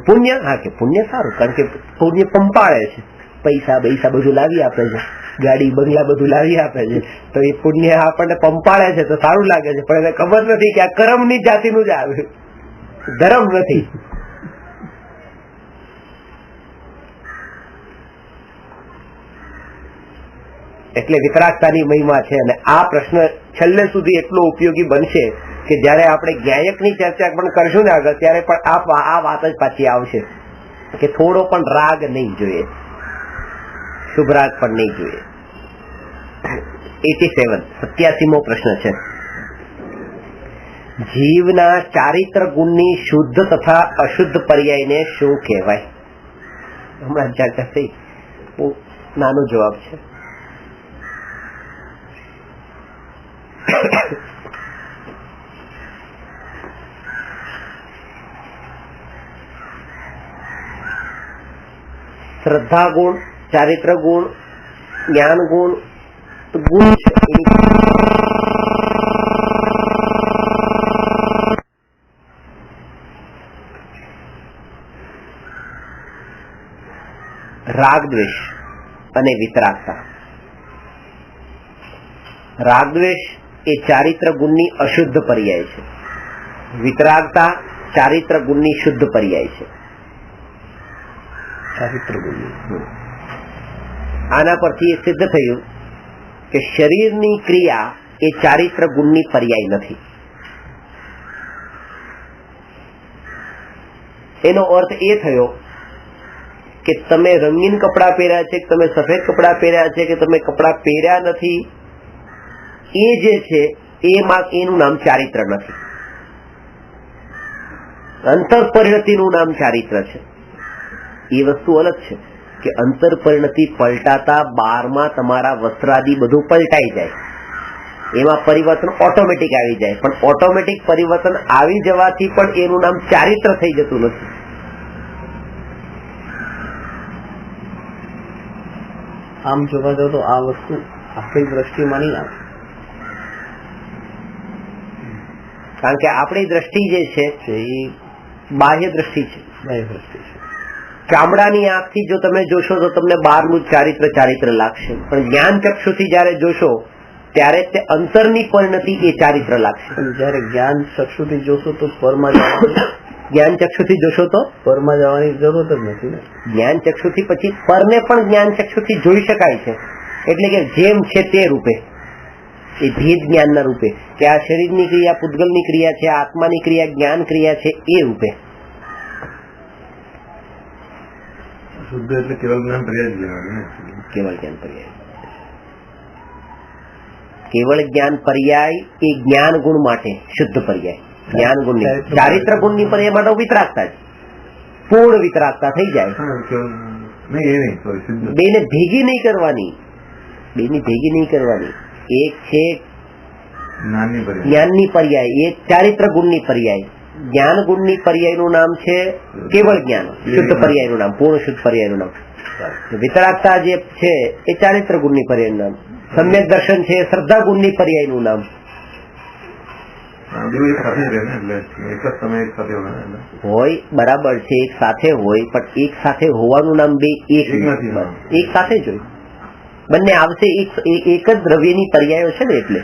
Speaker 1: પુણ્ય, હા, કે પુણ્ય સારું, કારણ કે પુણ્ય પંપાળે છે, પૈસા બધું લાવી આપે છે, ગાડી બંગલા બધું લાવી આપે છે. તો એ પુણ્ય આપણને પંપાળે છે તો સારું લાગે છે, પણ એને ખબર નથી કે આ કર્મની જાતિનું જ આવે, ધર્મ નથી. એટલે વિતરાગતાની મહિમા છે. અને આ પ્રશ્ન છેલ્લે સુધી એટલો ઉપયોગી બનશે કે જયારે આપણે જ્ઞાયકની ચર્ચા પણ કરશું ને આગળ, ત્યારે પણ આ વાત જ પાછી આવશે કે થોડો પણ રાગ નહીં જોઈએ, શુભ રાગ પણ નહીં જોઈએ. 87મો પ્રશ્ન છે, જીવના ચારિત્ર ગુણની શુદ્ધ તથા અશુદ્ધ પર્યાયને શું કહેવાય? હમણાં ચર્ચા થઈ, બહુ નાનો જવાબ છે. શ્રદ્ધા ગુણ, ચારિત્ર ગુણ, જ્ઞાન ગુણ, ગુણ છે. રાગ દ્વેષ અને વિતરાગતા. રાગ દ્વેષ એ ચારિત્ર ગુણની અશુદ્ધ પર્યાય છે, વિતરાગતા ચારિત્ર ગુણની શુદ્ધ પર્યાય છે. આના પરથી એ સિદ્ધ થયું કે શરીરની ક્રિયા એ ચારિત્ર ગુણની પર્યાય નથી. એનો અર્થ એ થયો કે તમે રંગીન કપડા પહેર્યા છે, તમે સફેદ કપડા પહેર્યા છે, કે તમે કપડા પહેર્યા નથી, એ જે છે એનું નામ ચારિત્ર નથી. અંતર પરિણતિનું નામ ચારિત્ર છે. એ વસ્તુ અલગ છે કે અંતર પરિણતિ પલટાતા 12માં તમારા વસ્ત્રાદિ બધું પલટાઈ જાય, એમાં પરિવર્તન ઓટોમેટિક આવી જાય. પણ ઓટોમેટિક પરિવર્તન આવી જવાથી પણ એનું નામ ચારિત્ર થઈ જતું નથી.
Speaker 2: આમ જોવા જાવ તો આ વસ્તુ આપણી દ્રષ્ટિમાં નહીં આવે,
Speaker 1: કારણ કે આપણી દ્રષ્ટિ જે છે એ બાહ્ય દ્રષ્ટિ છે. ચામડાની આંખથી જો તમે જોશો તો તમને બહારનું ચારિત્ર લાગશે, પણ જ્ઞાન ચક્ષુથી જયારે જોશો ત્યારે તે અંતરની પરિણતિ એ ચારિત્ર લાગશે.
Speaker 2: જયારે જ્ઞાન ચક્ષુથી જોશો તો પરમાં જવાની
Speaker 1: જ્ઞાન ચક્ષુથી જોશો તો
Speaker 2: પરમાં જવાની જરૂરત જ નથી ને.
Speaker 1: જ્ઞાન ચક્ષુથી પછી પરને પણ જ્ઞાન ચક્ષુથી જોઈ શકાય છે. એટલે કે જેમ છે તે રૂપે, એ ભેદ જ્ઞાનના રૂપે, કે આ શરીરની ક્રિયા પૂતગલની ક્રિયા છે, આત્માની ક્રિયા જ્ઞાન ક્રિયા છે, એ રૂપે.
Speaker 2: શુદ્ધ એટલે કેવળ જ્ઞાન પર્યાય.
Speaker 1: કેવળ જ્ઞાન પર્યાય. કેવળ જ્ઞાન પર્યાય એ જ્ઞાન ગુણ માટે શુદ્ધ પર્યાય. જ્ઞાન ગુણ ચારિત્ર ગુણ ની પર્યાય માટે વિતરાગતા જ પૂર્ણ વિતરાગતા થઈ જાય. બેને ભેગી નહીં કરવાની, બેની ભેગી નહીં કરવાની. એક છે જ્ઞાનની પર્યાય, એક ચારિત્ર ગુણની પર્યાય. જ્ઞાન ગુણની પર્યાયનું નામ છે કેવળ જ્ઞાન, શુદ્ધ પર્યાયનું નામ, પૂર્ણ શુદ્ધ પર્યાયનું નામ. વિતરાગતા જે છે એ ચારિત્ર ગુણની પર્યાયનું નામ. સમ્યક દર્શન છે શ્રદ્ધા ગુણની પર્યાયનું નામ. હોય બરાબર છે, એક સાથે હોય, પણ એક સાથે હોવાનું નામ બે એક સાથે જ હોય. બંને આવશે એક જ દ્રવ્યની પર્યાયો છે ને. એટલે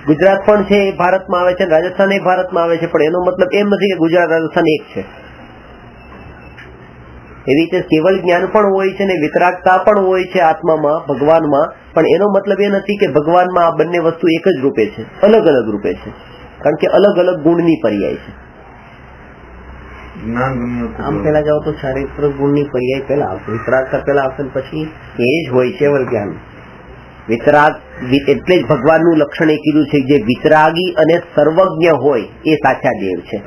Speaker 1: ગુજરાત પણ છે એ ભારતમાં આવે છે, રાજસ્થાન એ ભારતમાં આવે છે, પણ એનો મતલબ એમ નથી કે ગુજરાત રાજસ્થાન એક છે. એવી રીતે કેવળ જ્ઞાન પણ હોય છે ને વિતરાગતા પણ હોય છે આત્મામાં, ભગવાનમાં, પણ એનો મતલબ એ નથી કે ભગવાનમાં આ બંને વસ્તુ એક જ રૂપે છે, અલગ અલગ રૂપે છે. કારણ કે અલગ અલગ ગુણની પર્યાય છે.
Speaker 2: આમ પેલા જાઓ તો ચારિત્ર ગુણની પર્યાય પેલા આવશે, વિતરાગતા પેલા આવશે, પછી
Speaker 1: એ જ હોય છે
Speaker 2: કેવળ જ્ઞાન.
Speaker 1: વિતરાગ એટલે જ ભગવાનનું લક્ષણ એ કીધું છે જે વિતરાગી અને સર્વજ્ઞ હોય એ સાચા દેવ છે.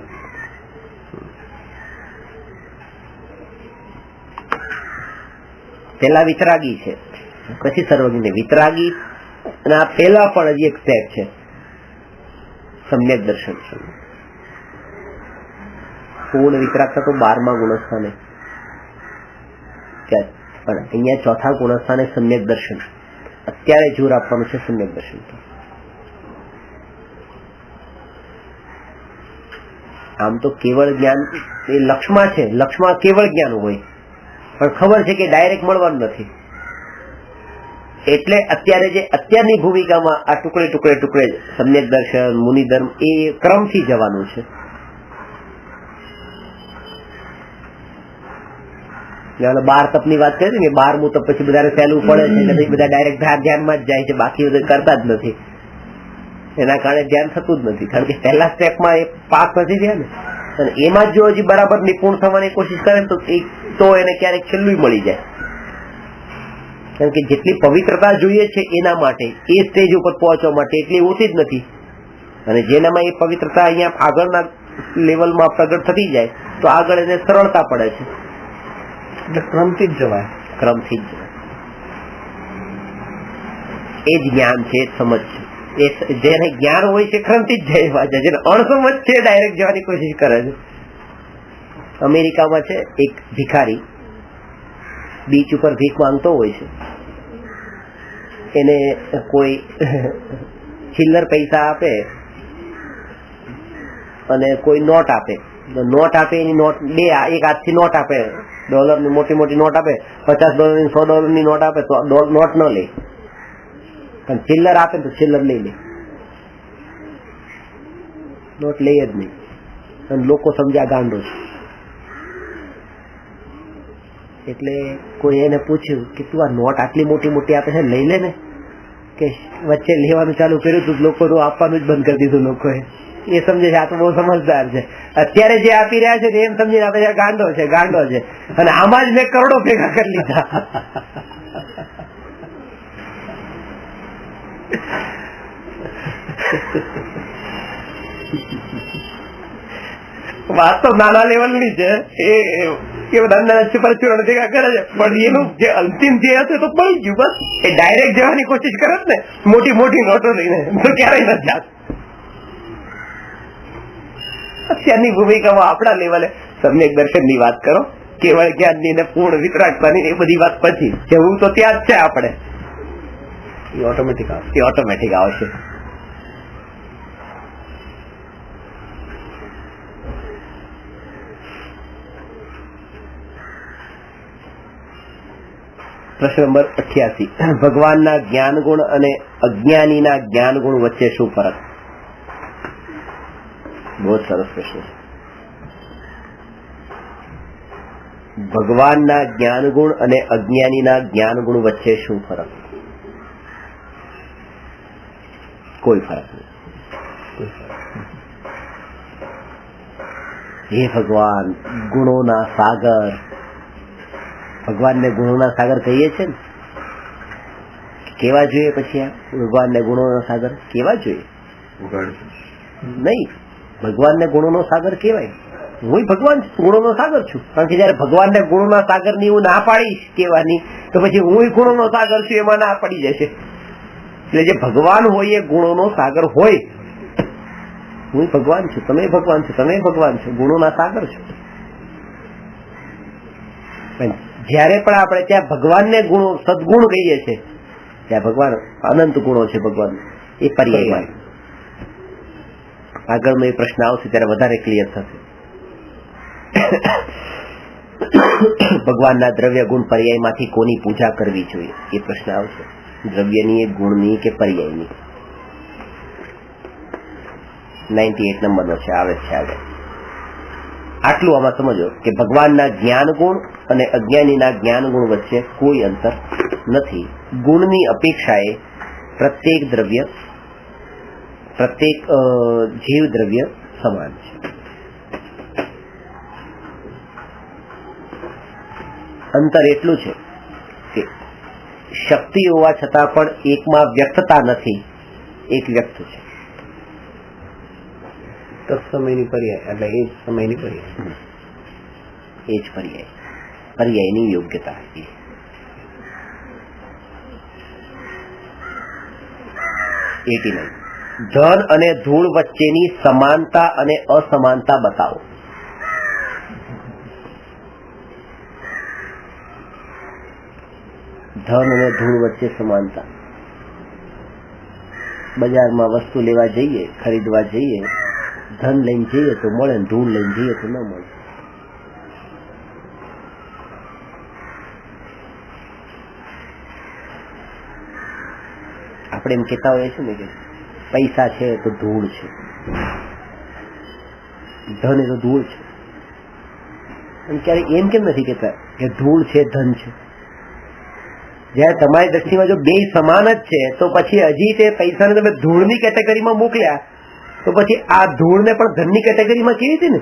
Speaker 1: પેલા વિતરાગી છે, પછી સર્વજ્ઞ. વિતરાગી અને આ પેલા પણ હજી એક સ્ટેપ છે, સમ્યક દર્શન છે. પૂર્ણ વિતરાગતા તો 12મા ગુણસ્થાને, પણ અહીંયા ચોથા ગુણસ્થાને સમ્યક દર્શન. અત્યારે જોર આપવાનું છે સમ્યક દર્શન. આમ તો કેવળ જ્ઞાન એ લક્ષમાં છે, લક્ષમાં કેવળ જ્ઞાન હોય, પણ ખબર છે કે ડાયરેક્ટ મળવાનું નથી. એટલે અત્યારે જે અત્યારની ભૂમિકામાં આ ટુકડે ટુકડે ટુકડે સમ્યક દર્શન, મુનિ ધર્મ એ ક્રમથી જવાનું છે. બાર તપની વાત કરી ને, 12મું તપ પછી બધા સહેલું પડે છે, એટલે બધા ડાયરેક્ટ ધ્યાનમાં જ જાય છે, બાકી બધા કરતા જ નથી. એના કારણે ધ્યાન થતું જ નથી, કારણ કે પહેલા સ્ટેપમાં એ પાસ નથી થયા ને. અને એમાં જો હજી બરાબર નિપુણ થવાની કોશિશ કરે તો એને ક્યારેક છેલ્લું મળી જાય. કારણ કે જેટલી પવિત્રતા જોઈએ છે એના માટે, એ સ્ટેજ ઉપર પહોંચવા માટે એટલી ઓછી જ નથી. અને જેનામાં એ પવિત્રતા અહીંયા આગળના લેવલમાં પ્રગટ થતી જાય તો આગળ એને સરળતા પડે છે.
Speaker 2: એટલે ક્રમથી જ જવાય,
Speaker 1: ક્રમથી જ જવાય. એ જ જ્ઞાન છે, એ જ સમજ છે. એ જેને જ્ઞાન હોય છે ક્રમથી જ જાય, જેને અણસમજ છે ડાયરેક્ટ જવાની કોશિશ કરે છે. અમેરિકામાં છે એક ભિખારી બીચ ઉપર ભીખ માંગતો હોય છે. એને કોઈ ચિલ્લર પૈસા આપે અને કોઈ નોટ આપે, નોટ આપે એની નોટ બે એક હાથથી નોટ આપે, ડોલરની મોટી મોટી નોટ આપે, $50 ની $100 નોટ આપે તો નોટ ન લે, પણ ચિલ્લર આપે તો ચિલ્લર લઈ લે, નોટ લે જ નહીં. અને લોકો સમજ્યા ગાંડો છે. એટલે કોઈ એને પૂછ્યું કે તું આ નોટ આટલી મોટી મોટી આપે છે, લઈ લે ને. કે વચ્ચે લેવાનું ચાલુ કર્યું તું લોકોનું આપવાનું જ બંધ કરી દીધું લોકોએ. એ સમજે છે આ તો બહુ સમજદાર છે. અત્યારે જે આપી રહ્યા છે એમ સમજીને આપે છે ગાંડો છે, ગાંડો છે. અને આમાં જ મેં કરોડો ભેગા કરી લીધા. વાત તો નાના લેવલની છે, એ બધા પરચુરણ ભેગા કરે છે, પણ એનું જે અંતિમ જે હતું તો પડી ગયું. બસ એ ડાયરેક્ટ જવાની કોશિશ કરે ને મોટી મોટી નોટો લઈને તો ક્યારેય ન જાત. અત્યારની ભૂમિકામાં આપણા લેવલે સમ્યક દર્શન ની વાત કરો, કેવળ જ્ઞાન ની ને પૂર્ણ વિતરાગતાની એ બધી વાત પછી જવું તો ત્યાં જ છે. આપણે એ ઓટોમેટિક આવશે. પ્રશ્ન નંબર 88, ભગવાનના જ્ઞાન ગુણ અને અજ્ઞાનીના જ્ઞાન ગુણ વચ્ચે શું ફરક? બહુ સરસ પ્રશ્ન છે. ભગવાનના જ્ઞાન ગુણ અને અજ્ઞાનીના જ્ઞાન ગુણ વચ્ચે શું ફરક? કોઈ ફરક નહીં. હે ભગવાન, ગુણોના સાગર. ભગવાનને ગુણોના સાગર કહીએ છીએ ને, કેવા જોઈએ? પછી આ ભગવાનને ગુણોના સાગર કેવા જોઈએ? નહીં, ભગવાનને ગુણોનો સાગર કેવાય. હું ભગવાન ગુણોનો સાગર છું, કારણ કે જયારે ભગવાનને ગુણોના સાગર ની હું ના પાડીશ કેવાની, તો પછી હું ગુણોનો સાગર છું એમાં ના પડી જશે. એટલે જે ભગવાન હોય એ ગુણોનો સાગર હોય. હું ભગવાન છું, તમે ભગવાન છો, તમે ભગવાન છો, ગુણોના સાગર છો. જયારે પણ આપણે ત્યાં ભગવાનને ગુણો સદગુણ કહીએ છીએ, ત્યાં ભગવાન અનંત ગુણો છે ભગવાન, એ પર્યાય. આગળનો એ પ્રશ્ન આવશે ત્યારે વધારે ક્લિયર થશે. ભગવાનના દ્રવ્ય ગુણ પર્યાયમાંથી કોની પૂજા કરવી જોઈએ? એ પ્રશ્ન આવશે. દ્રવ્યની, ગુણની કે પર્યાયની? 98 નંબરનો છે, આવે છે આગળ. આટલું આમાં સમજો કે ભગવાનના જ્ઞાન ગુણ અને અજ્ઞાનીના જ્ઞાન ગુણ વચ્ચે કોઈ અંતર નથી. ગુણની અપેક્ષાએ પ્રત્યેક દ્રવ્ય, પ્રત્યેક જીવ દ્રવ્ય સમાન છે. અંતર એટલું છે કે શક્તિ હોવા છતાં પણ એકમાં વ્યક્તતા નથી, એક વ્યક્ત છે.
Speaker 2: તત્સમયની પર્યાય એટલે એ જ સમયની પર્યાય,
Speaker 1: એ જ પર્યાય, પર્યાયની યોગ્યતા. ધન અને ધૂળ વચ્ચેની સમાનતા અને અસમાનતા બતાવો. ધન અને ધૂળ વચ્ચે સમાનતા. બજારમાં વસ્તુ લેવા જઈએ, ખરીદવા જઈએ, ધન લઈને જઈએ તો મળે, ધૂળ લઈને જઈએ તો ન મળે. આપણે એમ કહેતા હોઈએ છીએ ને કે પૈસા છે તો ધૂળ છે, ધન એ તો ધૂળ છે. અને ક્યારે એમ કેમ નથી કહેતા કે ધૂળ છે, ધન છે? જયારે તમારી દ્રષ્ટિમાં જો બે સમાન જ છે, તો પછી હજી તે પૈસાને તમે ધૂળની કેટેગરીમાં મોકલ્યા, તો પછી આ ધૂળને પણ ધનની કેટેગરીમાં કેવી હતી ને?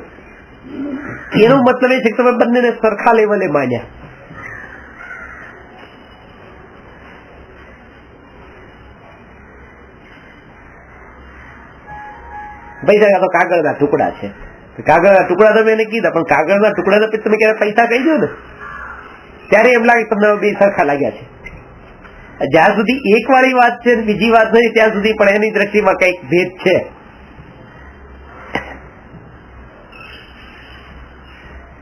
Speaker 1: એનો મતલબ એ છે કે તમે બંનેને સરખા લેવલે માન્યા. પૈસા તો કાગળના ટુકડા છે, કાગળના ટુકડા તમે એને કીધા, પણ કાગળના ટુકડા તમે ક્યારે પૈસા કહી દો ને, ત્યારે એમ લાગે તમને બે સરખા લાગ્યા છે. જ્યાં સુધી એક વાળી વાત છે બીજી વાત નહીં, ત્યાં સુધી પણ એની દ્રષ્ટિમાં કઈક ભેદ છે.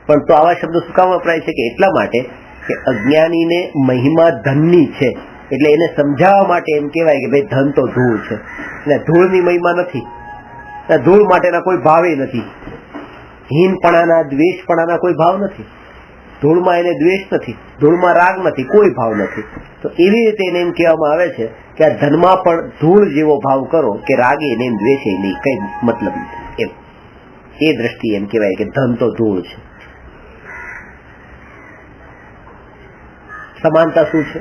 Speaker 1: પણ તો આવા શબ્દો શું કામ વપરાય છે? કે એટલા માટે કે અજ્ઞાનીને મહિમા ધનની છે, એટલે એને સમજાવવા માટે એમ કહેવાય કે ભાઈ ધન તો ધૂળ છે, અને ધૂળની મહિમા નથી, ધૂળ માટેના કોઈ ભાવે નથી. હીનપણાના, દ્વેષપણાના કોઈ ભાવ નથી. ધૂળમાં એને દ્વેષ નથી, ધૂળમાં રાગ નથી, કોઈ ભાવ નથી. તો એવી રીતે એને એમ કહેવામાં આવે છે કે આ ધનમાં પણ ધૂળ જેવો ભાવ કરો કે રાગે નહીં, દ્વેષે નહીં, કઈ મતલબ નથી. એમ એ દ્રષ્ટિ એમ કહેવાય કે ધન તો ધૂળ છે. સમાનતા શું છે?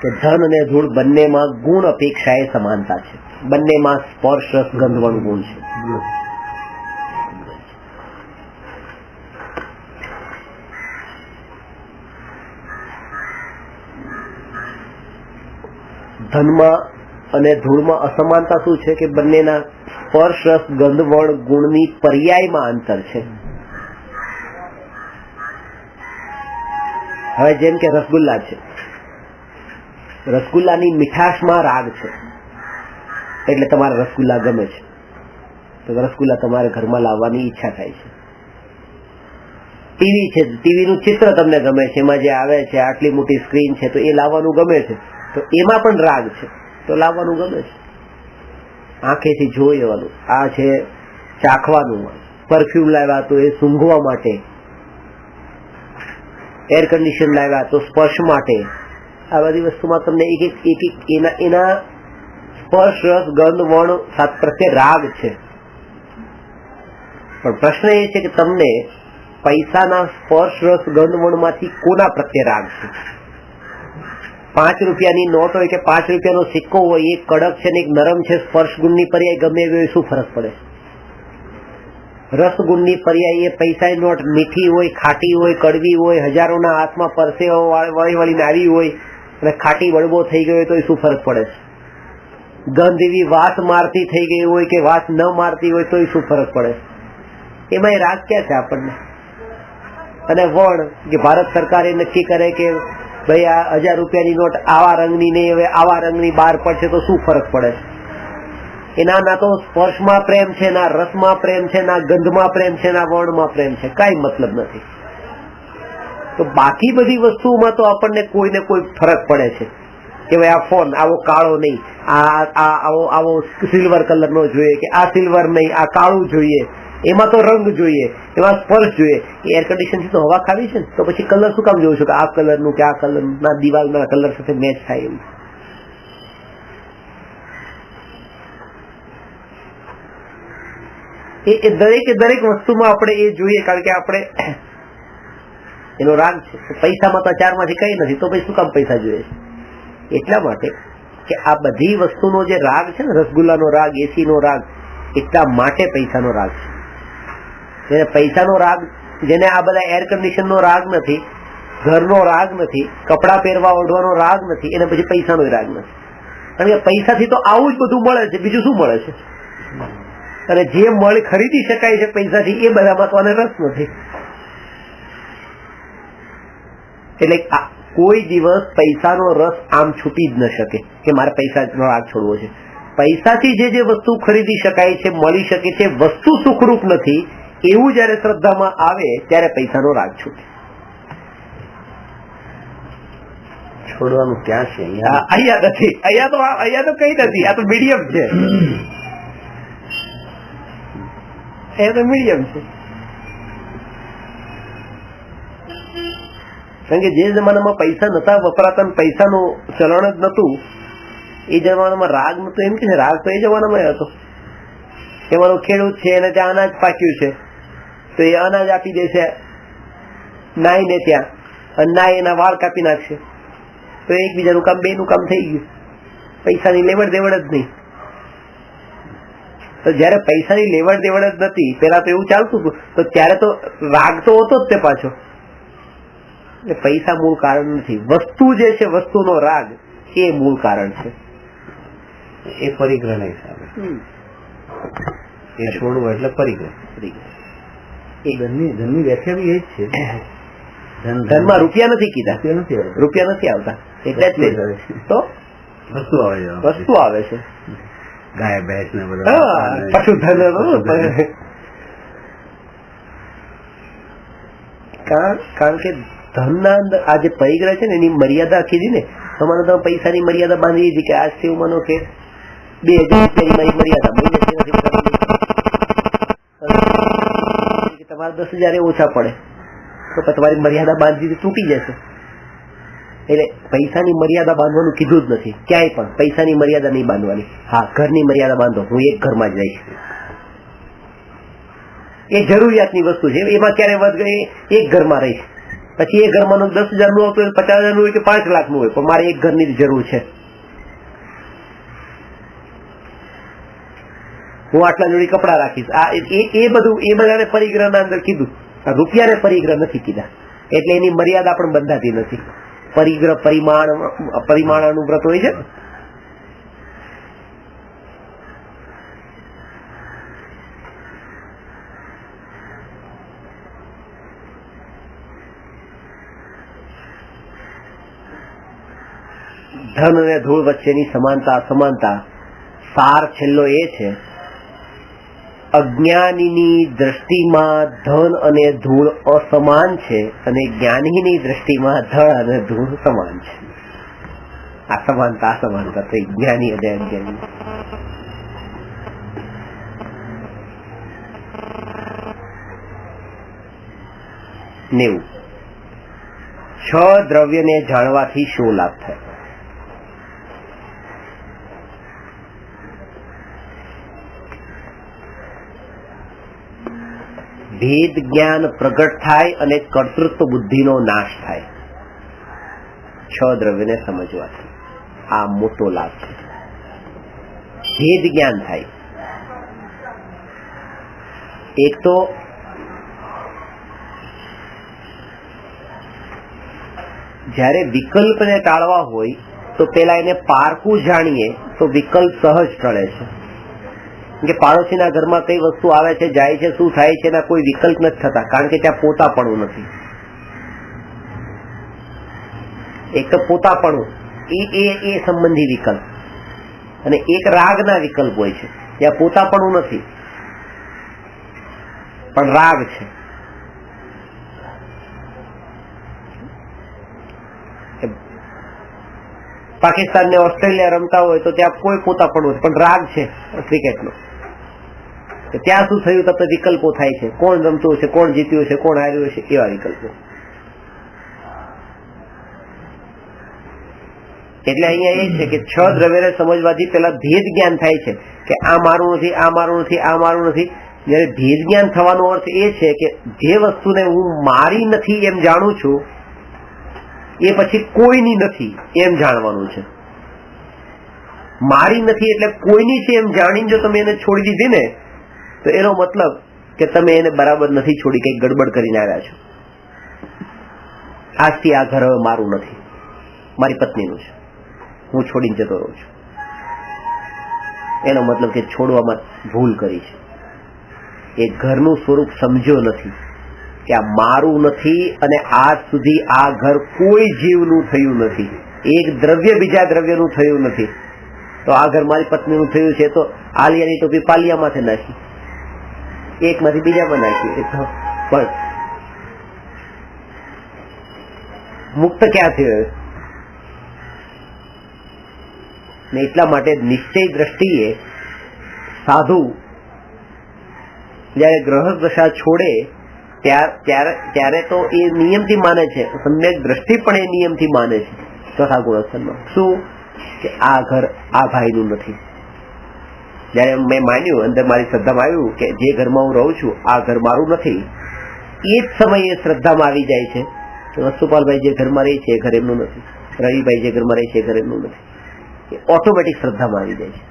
Speaker 1: કે ધન અને ધૂળ બંનેમાં ગુણ અપેક્ષાએ સમાનતા છે. બંનેમાં સ્પર્શ, રસ, ગંધવણ ગુણ છે. ધનમાં અને ધૂળમાં અસમાનતા શું છે? કે બંનેના સ્પર્શ, રસ, ગંધવણ ગુણની પર્યાયમાં અંતર છે. હવે જેમ કે રસગુલ્લા છે, રસગુલ્લાની મીઠાશમાં રાગ છે, એટલે તમારે રસગુલ્લા ગમે છે, તો રસગુલ્લા તમારે ઘરમાં લાવવાની ઈચ્છા થાય છે. ટીવી છે, ટીવીનું ચિત્ર તમને ગમે છે, એમાં જે આવે છે આટલી મોટી સ્ક્રીન છે, તો એ લાવવાનું ગમે છે, તો એમાં પણ રાગ છે, તો લાવવાનું ગમે છે. આંખેથી જોઈ લેવાનું. આ છે ચાખવાનું. પરફ્યુમ લાવ્યા તો એ સૂંઘવા માટે, એર કન્ડિશન લાવ્યા તો સ્પર્શ માટે, આ બધી વસ્તુમાં તમને એક એના સ્પર્શ રસ ગંધ વર્ણ પ્રત્યે રાગ છે. પણ પ્રશ્ન એ છે કે તમને પૈસાના સ્પર્શ રસ ગંધ વર્ણ માંથી કોના પ્રત્યે રાગ છે? 5 રૂપિયાની નોટ હોય કે 5 રૂપિયાનો સિક્કો હોય, એક કડક છે ને એક નરમ છે, સ્પર્શ ગુણની પર્યાય ગમે એવી શું ફરક પડે? રસગુણની પર્યાય એ પૈસાની નોટ મીઠી હોય, ખાટી હોય, કડવી હોય, હજારોના હાથમાં પરસેવો વળી વળીને આવી હોય અને ખાટી બળબો થઈ ગયો હોય તો શું ફરક પડે? ગંધ એવી વાસ મારતી થઈ ગઈ હોય કે વાસ ન મારતી હોય તો શું ફરક પડે? એમાં રાગ ક્યાં છે આપણને? અને વણ કે ભારત સરકારે નક્કી કરે કે ભાઈ આ 1000 રૂપિયાની નોટ આવા રંગની નહીં, હવે આવા રંગની બહાર પડશે તો શું ફરક પડે? એના ના તો સ્પર્શમાં પ્રેમ છે, ના રસમાં પ્રેમ છે, ના ગંધમાં પ્રેમ છે, ના વર્ણમાં પ્રેમ છે, કઈ મતલબ નથી. તો બાકી બધી વસ્તુઓમાં તો આપણને કોઈને કોઈ ફરક પડે છે કે ભાઈ આ ફોન આવો કાળો નહીં, આવો સિલ્વર કલર નો જોઈએ કે આ સિલ્વર નહીં, આ કાળું જોઈએ, એમાં તો રંગ જોઈએ, એમાં સ્પર્શ જોઈએ. એર કન્ડિશન થી તો હવા ખાવી છે ને, તો પછી કલર શું કામ જોઉં છું કે આ કલરનું કે આ કલરના દિવાલના કલર સાથે મેચ થાય એમ? એ દરેક વસ્તુમાં આપણે એ જોઈએ, કારણ કે આપણે એનો રાગ છે. પૈસામાં તો 4 માંથી કઈ નથી, તો પછી શું કામ પૈસા જોઈએ? એટલા માટે કે આ બધી વસ્તુનો જે રાગ છે ને, રસગુલ્લાનો રાગ, એસી નો રાગ, એટલા માટે પૈસાનો રાગ છે. જેને પૈસાનો રાગ, જેને આ બધા એર કન્ડિશન નો રાગ નથી, ઘરનો રાગ નથી, કપડા પહેરવા ઓઢવાનો રાગ નથી, એને પછી પૈસાનો રાગ નથી. કારણ કે પૈસાથી તો આવું જ બધું મળે છે, બીજું શું મળે છે? અને જે ખરીદી શકાય છે પૈસાથી એ બધામાં તો આને રસ નથી. એટલે કોઈ દિવસ પૈસાનો રસ આમ છૂટી જ ન શકે કે મારે પૈસાનો રાગ છોડવો છે. પૈસાથી જે વસ્તુ ખરીદી શકાય છે, મળી શકે છે, વસ્તુ સુખરૂપ નથી, એવું જયારે શ્રદ્ધામાં આવે ત્યારે પૈસાનો રાગ છૂટે.
Speaker 2: છોડવાનું ક્યાં છે?
Speaker 1: અહીંયા નથી, અહીંયા તો કઈ નથી, આ તો મીડિયમ છે. એ તો મીડિયમ છે. કારણ કે જે જમાનામાં પૈસા નતા વપરાતા, પૈસાનું ચલણ જ નતું, એ જમાનામાં રાગ નતો. એમ કે રાગ તો એ જમાનામાં હતો કે મારો ખેડૂત છે એને ત્યાં અનાજ પાક્યું છે તો એ અનાજ આપી દેશે નાઈને ત્યાં, અને નાઈ એના વાળ કાપી નાખશે તો એકબીજાનું કામ, બેનું કામ થઈ ગયું. પૈસાની લેવડ દેવડ જ નહીં. તો જયારે પૈસાની લેવડ દેવડ જ નથી, પેલા તો એવું ચાલતું હતું, તો ત્યારે તો રાગ તો હતો જ તે પાછો. એટલે પૈસા મૂળ કારણ નથી, વસ્તુ જે છે, વસ્તુનો રાગ એ મૂળ કારણ છે.
Speaker 2: એ પરિગ્રહના હિસાબે એ છોડવું એટલે પરિગ્રહ.
Speaker 1: એ
Speaker 2: ધનની વ્યાખ્યા બી એ જ છે.
Speaker 1: ધનમાં રૂપિયા નથી કીધા, રૂપિયા નથી આવતા, એટલે જ તો વસ્તુ આવે છે.
Speaker 2: ગાય ભેંસ ને બધા
Speaker 1: પશુધન. કારણ કે ધનના અંદર આ જે પરિગ્રહ છે ને એની મર્યાદા કીધી ને, તમારે તમે પૈસાની મર્યાદા બાંધી દીધી કે આજથી હું માનો કે 2000 રૂપિયાની મારી મર્યાદા, તમારે 10,000 ઓછા પડે તો તમારી મર્યાદા બાંધી તૂટી જશે. એટલે પૈસાની મર્યાદા બાંધવાનું કીધું જ નથી ક્યાંય પણ. પૈસાની મર્યાદા નહીં બાંધવાની. હા, ઘરની મર્યાદા બાંધો, હું એક ઘરમાં જ રહીશ, એ જરૂરિયાતની વસ્તુ છે, એમાં ક્યારે વધ ગઈ, એક ઘરમાં રહીશ. પછી એ ઘરમાં 10,000 નું આવતું હોય, 50,000 નું હોય કે 5 લાખ નું હોય, પણ મારે એક ઘરની જરૂર છે. હું આટલા જોડી કપડા રાખીશ. એ બધું એ બધાને પરિગ્રહના અંદર કીધું. રૂપિયાને પરિગ્રહ નથી કીધા, એટલે એની મર્યાદા પણ બંધાતી નથી. પરિગ્રહ પરિમાણનું વ્રત હોય છે. ધન અને ધૂળ વચ્ચેની સમાનતા અસમાનતા સાર છેલ્લો એ છે, અજ્ઞાનીની દ્રષ્ટિમાં ધન અને ધૂળ અસમાન છે અને જ્ઞાનીની દ્રષ્ટિમાં ધન અને ધૂળ સમાન છે. અસમાનતા અસમાનતા થઈ જ્ઞાની અને અજ્ઞાની. છ દ્રવ્યને જાણવાથી શું લાભ થાય? ભેદ જ્ઞાન પ્રગટ થાય અને કર્તૃત્વ બુદ્ધિનો નાશ થાય. છ દ્રવ્યને સમજવાથી આ મોટો લાભ છે. ભેદ જ્ઞાન થાય. એક તો જ્યારે વિકલ્પને ટાળવા હોય તો પેલા એને પારખું જાણીએ તો વિકલ્પ સહજ ટળે છે. કે પાડોશીના ઘરમાં કઈ વસ્તુ આવે છે, જાય છે, શું થાય છે, એના કોઈ વિકલ્પ નથી થતા, કારણ કે ત્યાં પોતાપણું નથી. એક તો પોતાપણું એ સંબંધી વિકલ્પ, અને એક રાગના વિકલ્પ હોય છે. ત્યાં પોતાપણું નથી પણ રાગ છે. પાકિસ્તાન ને ઓસ્ટ્રેલિયા રમતા હોય તો ત્યાં કોઈ પોતાપણું પણ રાગ છે ક્રિકેટનો. ત્યાં શું થયું તો વિકલ્પો થાય છે, કોણ રમતું હશે, કોણ જીત્યું હશે, કોણ હાર્યું હશે, એવા વિકલ્પો. એટલે અહીંયા એ છે કે છ દ્રવ્યને સમજવાથી પેલા ભેદ જ્ઞાન થાય છે કે આ મારું નથી, આ મારું નથી, આ મારું નથી. જયારે ભેદ જ્ઞાન થવાનો અર્થ એ છે કે જે વસ્તુને હું મારી નથી એમ જાણું છું એ પછી કોઈની નથી એમ જાણવાનું છે. મારી નથી એટલે કોઈની છે એમ જાણીને જો તમે એને છોડી દીધી ને તો એનો મતલબ કે તમે એને બરાબર નથી છોડી, કઈ ગડબડ કરીને આવ્યા છો. આજથી આ ઘર હવે મારું નથી, મારી પત્નીનું છે, હું છોડીને જતો રહું છું. એનો મતલબ કે છોડવામાં ભૂલ કરી છે. એ ઘરનું સ્વરૂપ સમજ્યો નથી કે આ મારું નથી અને આજ સુધી આ ઘર કોઈ જીવનું થયું નથી. એક દ્રવ્ય બીજા દ્રવ્યનું થયું નથી. તો આ ઘર મારી પત્નીનું થયું છે તો આલિયાની ટોપી પાલિયામાંથી નાખી, એકમાંથી બીજામાં નાખી, પણ મુક્ત ક્યાં થયો? ને એટલા માટે નિશ્ચય દ્રષ્ટિએ સાધુ જયારે ગ્રહસ્થ દશા છોડે ત્યારે તો એ નિયમથી માને છે, સમ્યક દ્રષ્ટિ પણ એ નિયમથી માને છે ચોથા ગુણસ્થાનમાં. શું કે આ ઘર આ ભાઈનું નથી. જયારે મેં માન્યું, અંદર મારી શ્રદ્ધામાં આવ્યું કે જે ઘરમાં હું રહું છું આ ઘર મારું નથી, એ જ સમયે શ્રદ્ધામાં આવી જાય છે વસ્તુપાલભાઈ જે ઘરમાં રહે છે એ ઘર એમનું નથી, રવિભાઈ જે ઘરમાં રહે છે એ ઘર એમનું નથી. એ ઓટોમેટિક શ્રદ્ધામાં આવી જાય છે.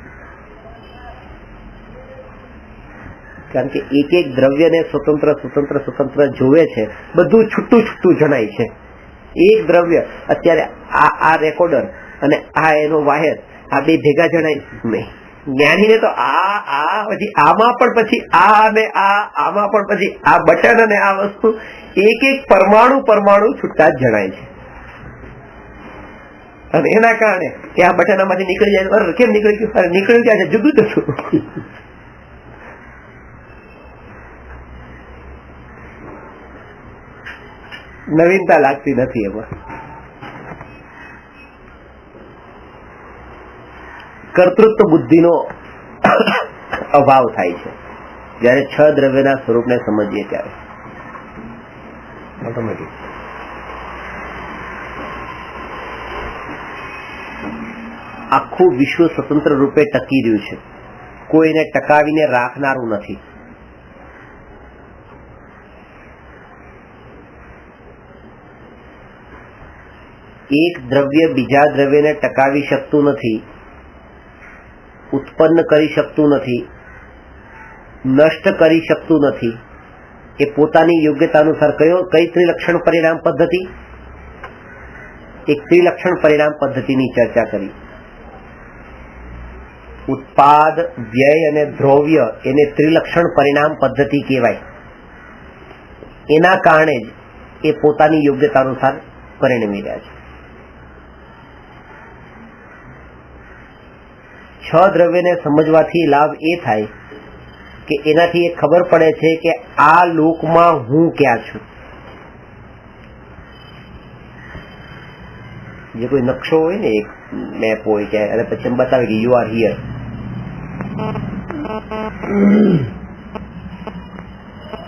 Speaker 1: કારણ કે એક એક દ્રવ્યને સ્વતંત્ર સ્વતંત્ર સ્વતંત્ર જોવે છે, બધું છૂટું છૂટું જણાય છે. એક દ્રવ્ય અત્યારે આ રેકોર્ડર અને આ એનો વાયર, આ બે ભેગા જણાય નહીં. જ્ઞાનીને તો આ પછી આમાં પણ પછી આ અને આમાં પણ પછી આ બટન અને આ વસ્તુ એક એક પરમાણુ છૂટતા જ જણાય છે. અને એના કારણે કે આ બટન આમાંથી નીકળી જાય, કેમ નીકળી ગયું, અરે નીકળ્યું ક્યાં છે, જુદું જશું. નવીનતા લાગતી નથી એમાં. કર્તૃત્વ બુદ્ધિનો અભાવ થાય છે જયારે છ દ્રવ્યના સ્વરૂપને સમજીએ ત્યારે. ઓટોમેટિક આખું વિશ્વ સ્વતંત્ર રૂપે ટકી રહ્યું છે, કોઈને ટકાવીને રાખનારું નથી. એક દ્રવ્ય બીજા દ્રવ્યને ટકાવી શકતું નથી, ઉત્પન્ન કરી શકતું નથી, નષ્ટ કરી શકતું નથી. એ પોતાની યોગ્યતા અનુસાર કઈ ત્રિલક્ષણ પરિણામ પદ્ધતિ? એક ત્રિલક્ષણ પરિણામ પદ્ધતિની ચર્ચા કરી. ઉત્પાદ, વ્યય અને દ્રવ્ય એને ત્રિલક્ષણ પરિણામ પદ્ધતિ કહેવાય. એના કારણે જ એ પોતાની યોગ્યતા અનુસાર પરિણમી રહ્યા છે. છ દ્રવ્યને સમજવાથી લાભ એ થાય કે એનાથી એ ખબર પડે છે કે આ લોકમાં હું ક્યાં છું. જે કોઈ નકશો હોય ને, એક મેપ હોય કે અને પછી એમ બતાવે કે યુ આર હિયર,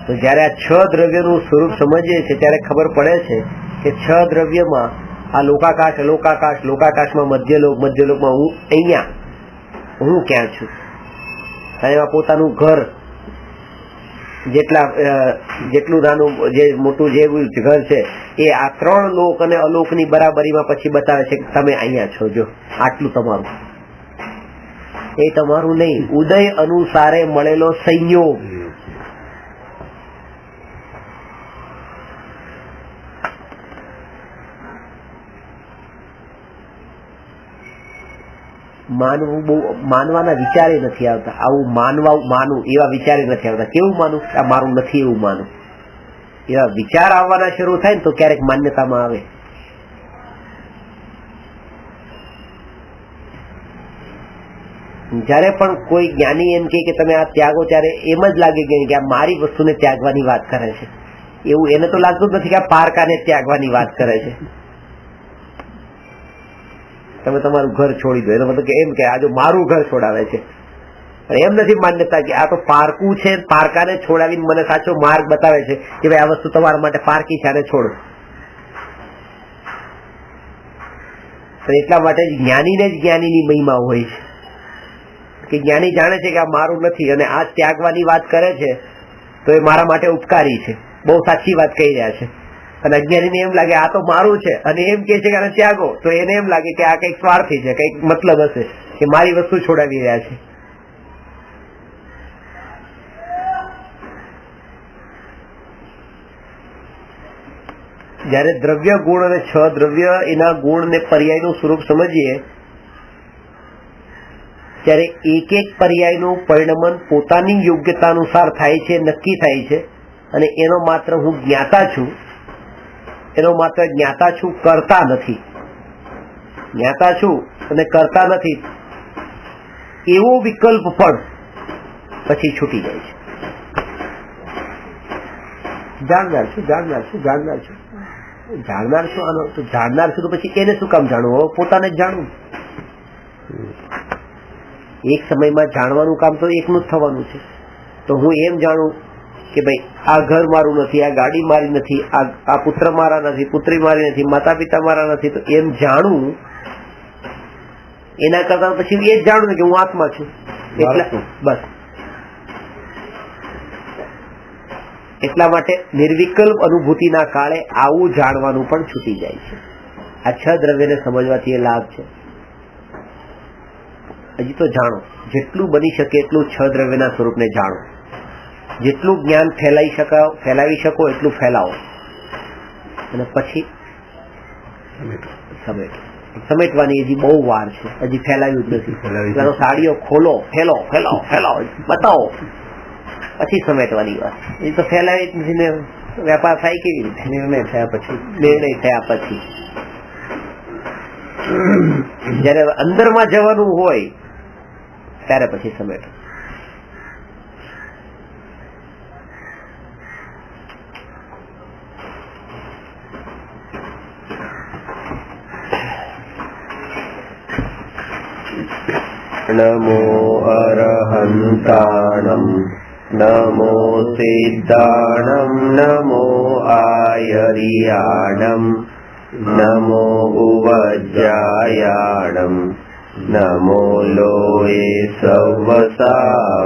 Speaker 1: તો જયારે આ છ દ્રવ્યનું સ્વરૂપ સમજીએ છીએ ત્યારે ખબર પડે છે કે 6 દ્રવ્યમાં આ લોકાકાશ, અલોકાકાશ, લોકાકાશમાં મધ્યલોક, મધ્યલોકમાં હું, અહીંયા હું ક્યાં છું, અને એમાં પોતાનું ઘર, જેટલું નાનું જે મોટું જે ઘર છે એ આ 3 લોક અને અલોકની બરાબરીમાં પછી બતાવે છે કે તમે અહીંયા છો, જો આટલું તમારું. એ તમારું નહીં, ઉદય અનુસારે મળેલો સંયોગ. માનવું બહુ, માનવાના વિચારે નથી આવતા. આવું માનું એવા વિચારે નથી આવતા. કેવું માનું? આ મારું નથી એવું માનું. એવા વિચાર આવવાના શરૂ થાય ને તો ક્યારેક માન્યતામાં આવે. જયારે પણ કોઈ જ્ઞાની એમ કે તમે આ ત્યાગો, ત્યારે એમ જ લાગે કે આ મારી વસ્તુને ત્યાગવાની વાત કરે છે. એવું એને તો લાગતું જ નથી કે આ પારકાને ત્યાગવાની વાત કરે છે. તમે તમારું ઘર છોડી દો, એનો મતલબ કે એમ કે આ જો મારું ઘર છોડાવે છે. એમ નથી માન્યતા કે આ તો પારકું છે, પારકાને છોડાવીને મને સાચો માર્ગ બતાવે છે કે ભાઈ આ વસ્તુ તમારા માટે પારકી છે, આને છોડો. તો એટલા માટે જ જ્ઞાનીને જ જ્ઞાનીની મહિમા હોય છે કે જ્ઞાની જાણે છે કે આ મારું નથી અને આ ત્યાગવાની વાત કરે છે તો એ મારા માટે ઉપકારી છે, બહુ સાચી વાત કહી રહ્યા છે. અને અજ્ઞાનીને એમ લાગે આ તો મારું છે અને એમ કે છે કે આને ત્યાગો, તો એને એમ લાગે કે આ કઈક સ્વાર્થી છે, કઈક મતલબ હશે કે મારી વસ્તુ છોડાવી રહ્યા છે. જયારે દ્રવ્ય ગુણ અને 6 દ્રવ્ય એના ગુણ ને પર્યાયનું સ્વરૂપ સમજીએ ત્યારે એક એક પર્યાયનું પરિણમન પોતાની યોગ્યતા અનુસાર થાય છે, નક્કી થાય છે. અને એનો માત્ર હું જ્ઞાતા છું, એનો માત્ર જ્ઞાતા છું, કરતા નથી. જ્ઞાતા છું અને કરતા નથી એવો વિકલ્પ પણ પછી છૂટી જાય છે. જાણનાર છું, જાણનાર છું, જાણનાર છું, જાણનાર છું, આનો તો જાણનાર છું, તો પછી એને શું કામ જાણવું? પોતાને જ જાણવું. એક સમયમાં જાણવાનું કામ તો એકનું જ થવાનું છે. તો હું એમ જાણું કે ભાઈ આ ઘર મારું નથી, આ ગાડી મારી નથી, આ પુત્ર મારા નથી, પુત્રી મારી નથી, માતા પિતા મારા નથી, તો એમ જાણવું. એના કરતા પછી એ જ જાણું કે હું આત્મા છું. બસ એટલા માટે નિર્વિકલ્પ અનુભૂતિના કાળે આવું જાણવાનું પણ છૂટી જાય છે. આ 6 દ્રવ્યને સમજવાથી એ લાભ છે. હજી તો જાણો, જેટલું બની શકે એટલું 6 દ્રવ્યના સ્વરૂપને જાણો. જેટલું જ્ઞાન ફેલાવી શકો એટલું ફેલાવો, અને પછી સમેટવાની હજી બહુ વાર છે, હજી ફેલાવ્યું જ નથી. સાડીઓ ખોલો, ફેલો, ફેલાવો, ફેલાવો, બતાવો, પછી સમેટવાની વાત. એ તો ફેલાવી જ નથી ને વેપાર થાય કેવી રીતે? નિર્ણય થયા પછી જયારે અંદરમાં જવાનું હોય ત્યારે પછી સમેટો.
Speaker 3: નમો અરહંતાણમ નમો સિદ્ધાણમ નમો આયરિયાણમ નમો ઉવજ્જાયાણમ નમો લોયે સવસાહું